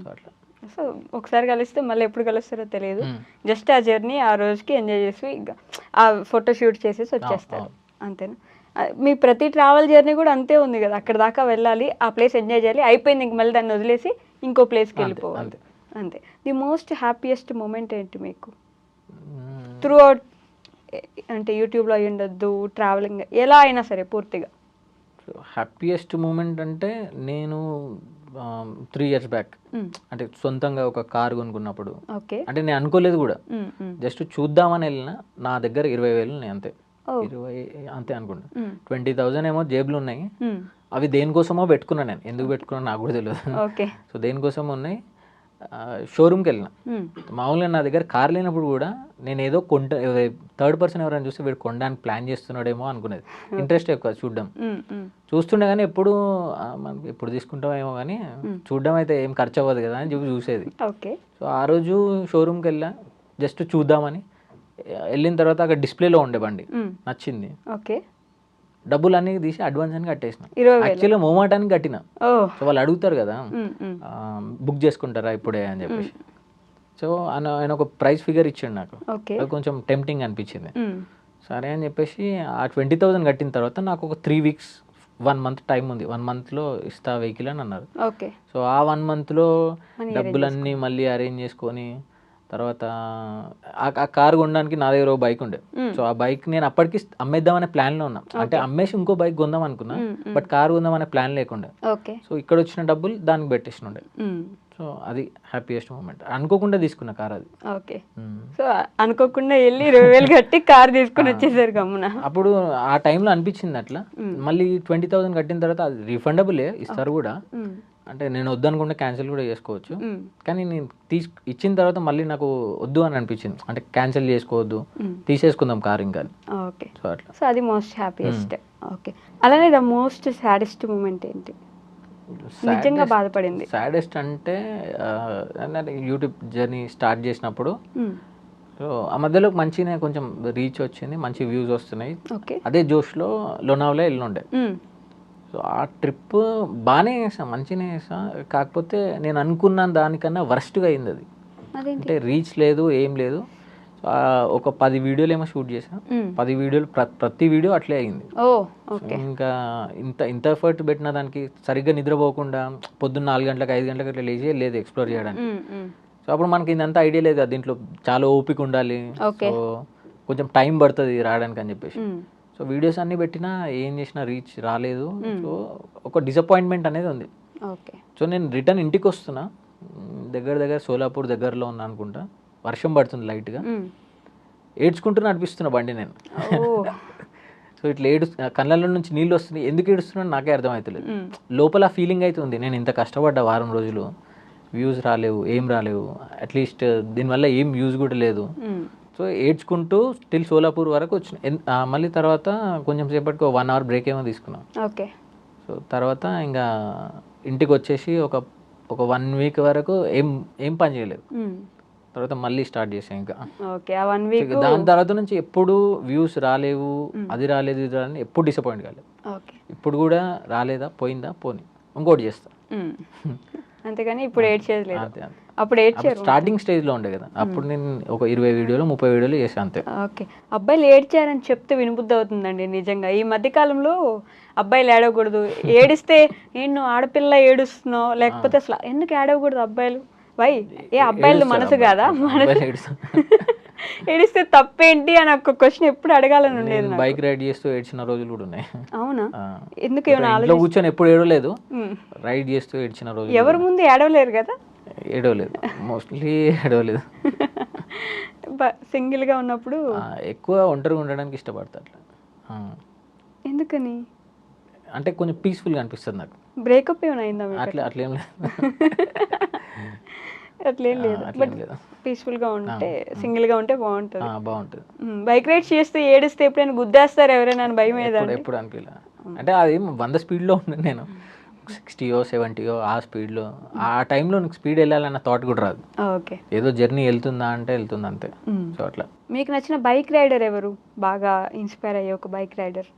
సో అట్లా. సో ఒకసారి కలిస్తే మళ్ళీ ఎప్పుడు కలుస్తారో తెలియదు. జస్ట్ ఆ జర్నీ ఆ రోజుకి ఎంజాయ్ చేసి ఆ ఫోటో షూట్ చేసేసి వచ్చేస్తారు. అంతేనా? మీ ప్రతి ట్రావెల్ జర్నీ కూడా అంతే ఉంది కదా, అక్కడ దాకా వెళ్ళాలి, ఆ ప్లేస్ ఎంజాయ్ చేయాలి, అయిపోయింది ఇంక మళ్ళీ దాన్ని వదిలేసి ఇంకో ప్లేస్కి వెళ్ళిపోవాలి. అంతే. ది మోస్ట్ హ్యాపీయెస్ట్ మూమెంట్ ఏంటి మీకు త్రూ అవుట్? అంటే యూట్యూబ్లో అయ్యి ఉండొద్దు, ట్రావెలింగ్, ఎలా అయినా సరే పూర్తిగా. హ్యాపీయెస్ట్ మూమెంట్ అంటే నేను 3 years బ్యాక్ అంటే సొంతంగా ఒక కారు కొనుక్కున్నప్పుడు, అంటే నేను అనుకోలేదు కూడా, జస్ట్ చూద్దామని వెళ్ళిన, నా దగ్గర 20,000 ఉన్నాయి అంతే. 20 అంతే అనుకుంటా. 20,000 ఏమో జేబులు ఉన్నాయి. అవి దేనికోసమో పెట్టుకున్నా, నేను ఎందుకు పెట్టుకున్నా నాకు కూడా తెలియదు. సో దేనికోసమో ఉన్నాయి. షోరూమ్కి వెళ్ళిన, మామూలుగా నా దగ్గర కార్ లేనప్పుడు కూడా నేను ఏదో థర్డ్ పర్సన్ ఎవరైనా చూస్తే వీడు కొనడానికి ప్లాన్ చేస్తున్నాడేమో అనుకునేది. ఇంట్రెస్ట్ ఎక్కువ చూడడం, చూస్తుండే కానీ ఎప్పుడు మనకి ఎప్పుడు తీసుకుంటామేమో కానీ చూడడం అయితే ఏం ఖర్చు అవ్వదు కదా అని చెప్పి చూసేది. సో ఆ రోజు షోరూమ్కి వెళ్ళా జస్ట్ చూద్దామని. వెళ్ళిన తర్వాత అక్కడ డిస్ప్లేలో ఉండే బండి నచ్చింది, డబ్బులు అన్నీ తీసి అడ్వాన్స్ అని కట్టేసిన. యాక్చువల్గా మోమాటానికి కట్టిన. సో వాళ్ళు అడుగుతారు కదా బుక్ చేసుకుంటారా ఇప్పుడే అని చెప్పేసి. సో ఆయన ఒక ప్రైస్ ఫిగర్ ఇచ్చాడు నాకు, అది కొంచెం టెంప్టింగ్ అనిపించింది. సరే అని చెప్పేసి ఆ 20,000 కట్టిన తర్వాత నాకు ఒక 3 weeks 1 month టైం ఉంది, 1 monthలో ఇస్తా వెహికల్ అని అన్నారు. సో ఆ 1 monthలో డబ్బులన్నీ మళ్ళీ అరేంజ్ చేసుకొని తర్వాత ఆ కారు కొనడానికి నా దగ్గర బైక్ ఉండే. సో ఆ బైక్ నేను అప్పటికి అమ్మేద్దామనే ప్లాన్లో ఉన్నా, అంటే అమ్మేసి ఇంకో బైక్ కొందాం అనుకున్నా, బట్ కారు కొందామనే ప్లాన్ లేకుండే. సో ఇక్కడ వచ్చిన డబ్బులు దానికి పెట్టేసినుండే. సో అది హ్యాపీయెస్ట్ మూమెంట్. అనుకోకుండా తీసుకున్న కార్ అది. సో అనుకోకుండా వెళ్ళి 20,000 కట్టి కార్ తీసుకుని వచ్చేసారు గమ్మున. అప్పుడు ఆ టైంలో అనిపించింది అట్లా. మళ్ళీ 20,000 కట్టిన తర్వాత అది రీఫండబులే, ఇస్తారు కూడా. అంటే నేను వద్దనుకుంటే క్యాన్సిల్ కూడా చేసుకోవచ్చు, కానీ నేను ఇచ్చిన తర్వాత మళ్ళీ నాకు వద్దు అని అనిపించింది. అంటే క్యాన్సిల్ చేసుకోవద్దు, తీసేసుకుందాం కార్ ఇంకా. సో అట్లా. సో అది మోస్ట్ హ్యాపీయెస్ట్. ఓకే. అలానే ద మోస్ట్ సాడెస్ట్ మూమెంట్ ఏంటి, నిజంగా బాధపడింది? సాడెస్ట్ అంటే యూట్యూబ్ జర్నీ స్టార్ట్ చేసినప్పుడు సో ఆ మధ్యలో మంచిగా కొంచెం రీచ్ వచ్చింది, మంచి వ్యూస్ వస్తున్నాయి. ఓకే. అదే జోష్లో లోనావలా వెళ్ళుండే. సో ఆ ట్రిప్ బాగానే చేసాం, మంచిగానే చేసాం. కాకపోతే నేను అనుకున్న దానికన్నా వర్స్ట్గా అయింది అది. అదేంటి? అంటే రీచ్ లేదు, ఏం లేదు. ఒక 10 వీడియోలు ఏమో షూట్ చేసాం. 10 వీడియోలు ప్రతి వీడియో అట్లే అయింది. ఓ ఓకే. ఇంకా ఇంత ఎఫర్ట్ పెట్టిన దానికి సరిగ్గా నిద్రపోకుండా పొద్దున్న 4 గంటలకు 5 గంటలకు అట్లా లేచి లేదు ఎక్స్ప్లోర్ చేయడానికి. సో అప్పుడు మనకి ఇదంతా ఐడియా లేదు, దీంట్లో చాలా ఓపిక ఉండాలి, సో కొంచెం టైం పడుతుంది రావడానికి అని చెప్పేసి. సో వీడియోస్ అన్నీ పెట్టినా ఏం చేసినా రీచ్ రాలేదు. సో ఒక డిసప్పాయింట్మెంట్ అనేది ఉంది. ఓకే. సో నేను రిటర్న్ ఇంటికి వస్తున్నా, దగ్గర సోలాపూర్ దగ్గరలో ఉన్నా అనుకుంటా. వర్షం పడుతుంది లైట్గా, ఏడ్చుకుంటూ నడిపిస్తున్నా బండి నేను. సో ఇట్లా కళ్ళల్లో నుంచి నీళ్ళు వస్తున్నాయి, ఎందుకు ఏడుస్తున్నాను నాకే అర్థమవుతలేదు. లోపల ఫీలింగ్ అయితే ఉంది, నేను ఇంత కష్టపడ్డా వారం రోజులు, వ్యూస్ రాలేవు, ఏం రాలేవు, అట్లీస్ట్ దీనివల్ల ఏం యూజ్ కూడా లేదు. సో ఏడ్చుకుంటూ స్టిల్ సోలాపూర్ వరకు వచ్చిన. మళ్ళీ తర్వాత కొంచెం సేపటికి 1 hour బ్రేక్ ఏమో తీసుకున్నాం. ఓకే. సో తర్వాత ఇంకా ఇంటికి వచ్చేసి ఒక 1 week వరకు ఏం పని చేయలేదు. తర్వాత మళ్ళీ స్టార్ట్ చేసాం ఇంకా. ఓకే. ఆ 1 week దాని తర్వాత నుంచి ఎప్పుడు వ్యూస్ రాలేవు, అది రాలేదు, ఇది రాలేదు, ఎప్పుడు డిసప్పాయింట్ కాలేదు. ఓకే. ఇప్పుడు కూడా రాలేదా, పోయిందా, పోనీ ఇంకోటి చేస్తా, అంతేగాని ఇప్పుడు ఏడ్చేది లేదు. అంతే. అప్పుడు ఏడ్చారు. స్టార్టింగ్ స్టేజ్లో ఉండే కదా, అప్పుడు నేను ఒక 20 వీడియోలు 30 వీడియోలు చేసాను అంతే. ఓకే. అబ్బాయిలు ఏడ్చారని చెప్తే వినబుద్ధి అవుతుందండి నిజంగా. ఈ మధ్యకాలంలో అబ్బాయిలు ఏడవకూడదు, ఏడిస్తే ఏంటి నువ్వు ఆడపిల్ల ఏడుస్తున్నావు, లేకపోతే అసలు ఎందుకు ఏడవకూడదు అబ్బాయిలు? వై? ఏ అబ్బాయిలు మనసు కాదా? ఏడిస్తే తప్పేంటి అని ఒక క్వశ్చన్ ఎప్పుడు అడగాలని ఉండేది. బైక్ రైడ్ చేస్తూ ఏడ్చిన రోజులు కూడా ఉన్నాయి. అవునా? ఎందుకు ఇంట్లో కూర్చొని ఎప్పుడు ఏడవలేదు, రైడ్ చేస్తూ ఏడ్చిన రోజు. ఎవరి ముందు ఏడవలేరు కదా? ఏడవలేదు, మోస్ట్లీ ఏడవలేదు. సింగిల్ గా ఉన్నప్పుడు ఎక్కువ ఒంటరిగా ఉండడానికి ఇష్టపడతా. అట్లా ఎందుకని? అంటే కొంచెం పీస్ఫుల్గా అనిపిస్తుంది నాకు. బ్రేకప్ ఏమైనా అయిందా? అట్లేం లేదు, అట్లేం లేదు. బట్ పీస్ఫుల్ గా ఉంటే, సింగిల్ గా ఉంటే బాగుంటుంది. బైక్ రైడ్ చేస్తే ఏడిస్తే ఎప్పుడైనా గుద్దేస్తారు ఎవరైనా అని భయం ఏదా? ఎప్పుడు అనిపించలే. అంటే అది 100 స్పీడ్లో ఉన్నాను నేను, 60 70 ఆ స్పీడ్లో. ఆ టైంలో నీకు స్పీడ్ వెళ్ళాలన్న థాట్ కూడా రాదు. ఓకే. ఏదో జర్నీ వెళ్తుందా అంటే వెళ్తుంది అంతే. సో అట్లా. మీకు నచ్చిన బైక్ రైడర్ ఎవరు? బాగా ఇన్స్పైర్ అయ్యే ఒక బైక్ రైడర్?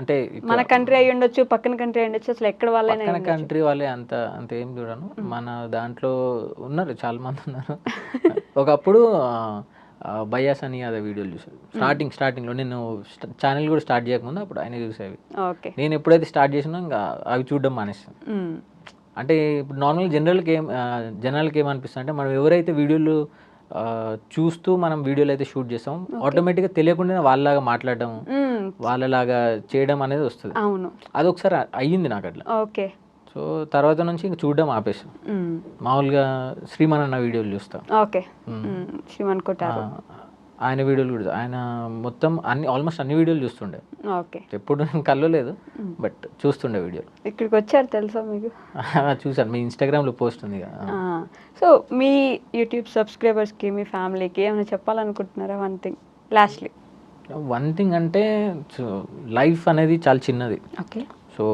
అంటే మన కంట్రీ అయ్యి ఉండొచ్చు, పక్కన కంట్రీ అయ్యి ఉండొచ్చు, అసలు ఎక్కడ వాళ్ళైనా. పక్కన కంట్రీ వాళ్ళే అంత ఏం చూడను. మన దాంట్లో ఉన్నారు, చాలా మంది ఉన్నారు. ఒకప్పుడు బయాస్ అని అదే వీడియోలు చూసాను స్టార్టింగ్లో. నేను ఛానల్ కూడా స్టార్ట్ చేయకముందు అప్పుడు ఆయన చూసేవి. నేను ఎప్పుడైతే స్టార్ట్ చేసినా ఇంకా అవి చూడడం మానేస్తాను. అంటే ఇప్పుడు నార్మల్ జనరల్కి ఏమనిపిస్తుంది అంటే, మనం ఎవరైతే వీడియోలు చూస్తూ మనం వీడియోలు అయితే షూట్ చేస్తాం, ఆటోమేటిక్గా తెలియకుండా వాళ్ళలాగా మాట్లాడడం, వాళ్ళలాగా చేయడం అనేది వస్తుంది. అది ఒకసారి అయ్యింది నాకు అట్లా. ఓకే. సో తర్వాత నుంచి ఇంక చూడడం ఆపేసాం. మామూలుగా శ్రీమన్ అన్న వీడియోలు చూస్తాం. ఓకే. శ్రీమన్ కొట్టారు, ఆయన వీడియోలు కూడా. ఆయన మొత్తం ఆల్మోస్ట్ అన్ని వీడియోలు చూస్తుండే. ఓకే. ఎప్పుడు నేను కలవలేదు, బట్ చూస్తుండే వీడియోలు. ఇక్కడికి వచ్చారు తెలుసా మీకు? చూసాను, మీ ఇన్స్టాగ్రామ్లో పోస్ట్ ఉంది కదా. సో మీ యూట్యూబ్ సబ్స్క్రైబర్స్కి, మీ ఫ్యామిలీకి ఏమైనా చెప్పాలనుకుంటున్నారా? వన్ థింగ్ అంటే, లైఫ్ అనేది చాలా చిన్నది. ఓకే. సో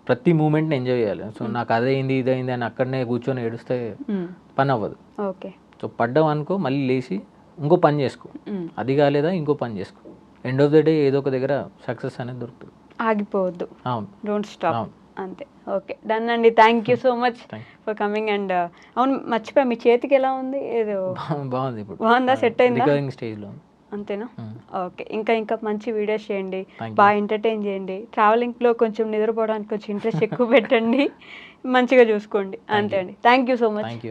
ప్రతి మూమెంట్ని ఎంజాయ్ చేయాలి. సో నాకు అదైంది ఇదైంది అని అక్కడనే కూర్చొని ఏడుస్తే పని అవ్వదు. ఓకే. సో పడ్డావు అనుకో, మళ్ళీ లేచి ఇంకో పని చేసుకో, అది కాలేదా ఇంకో పని చేసుకో. ఎండ్ ఆఫ్ ద డే ఏదో ఒక దగ్గర సక్సెస్ అనేది దొరుకుతుంది. ఆగిపోవద్దు. అవును, డోంట్ స్టాప్. అంతే. ఓకే, డన్ అండి. Thank you so much for coming. And అవును, మర్చిపోయా, మీ చేతికి ఎలా ఉంది? ఏదో బాగుంది, ఇప్పుడు బాగుందా? సెట్ అయిందా? రికవరింగ్ స్టేజ్లో. అంతేనా? ఓకే. ఇంకా మంచి వీడియోస్ చేయండి, బాగా ఎంటర్టైన్ చేయండి. ట్రావెలింగ్లో కొంచెం నిద్రపోవడానికి కొంచెం ఇంట్రెస్ట్ ఎక్కువ పెట్టండి, మంచిగా చూసుకోండి. అంతే అండి. Thank you so much.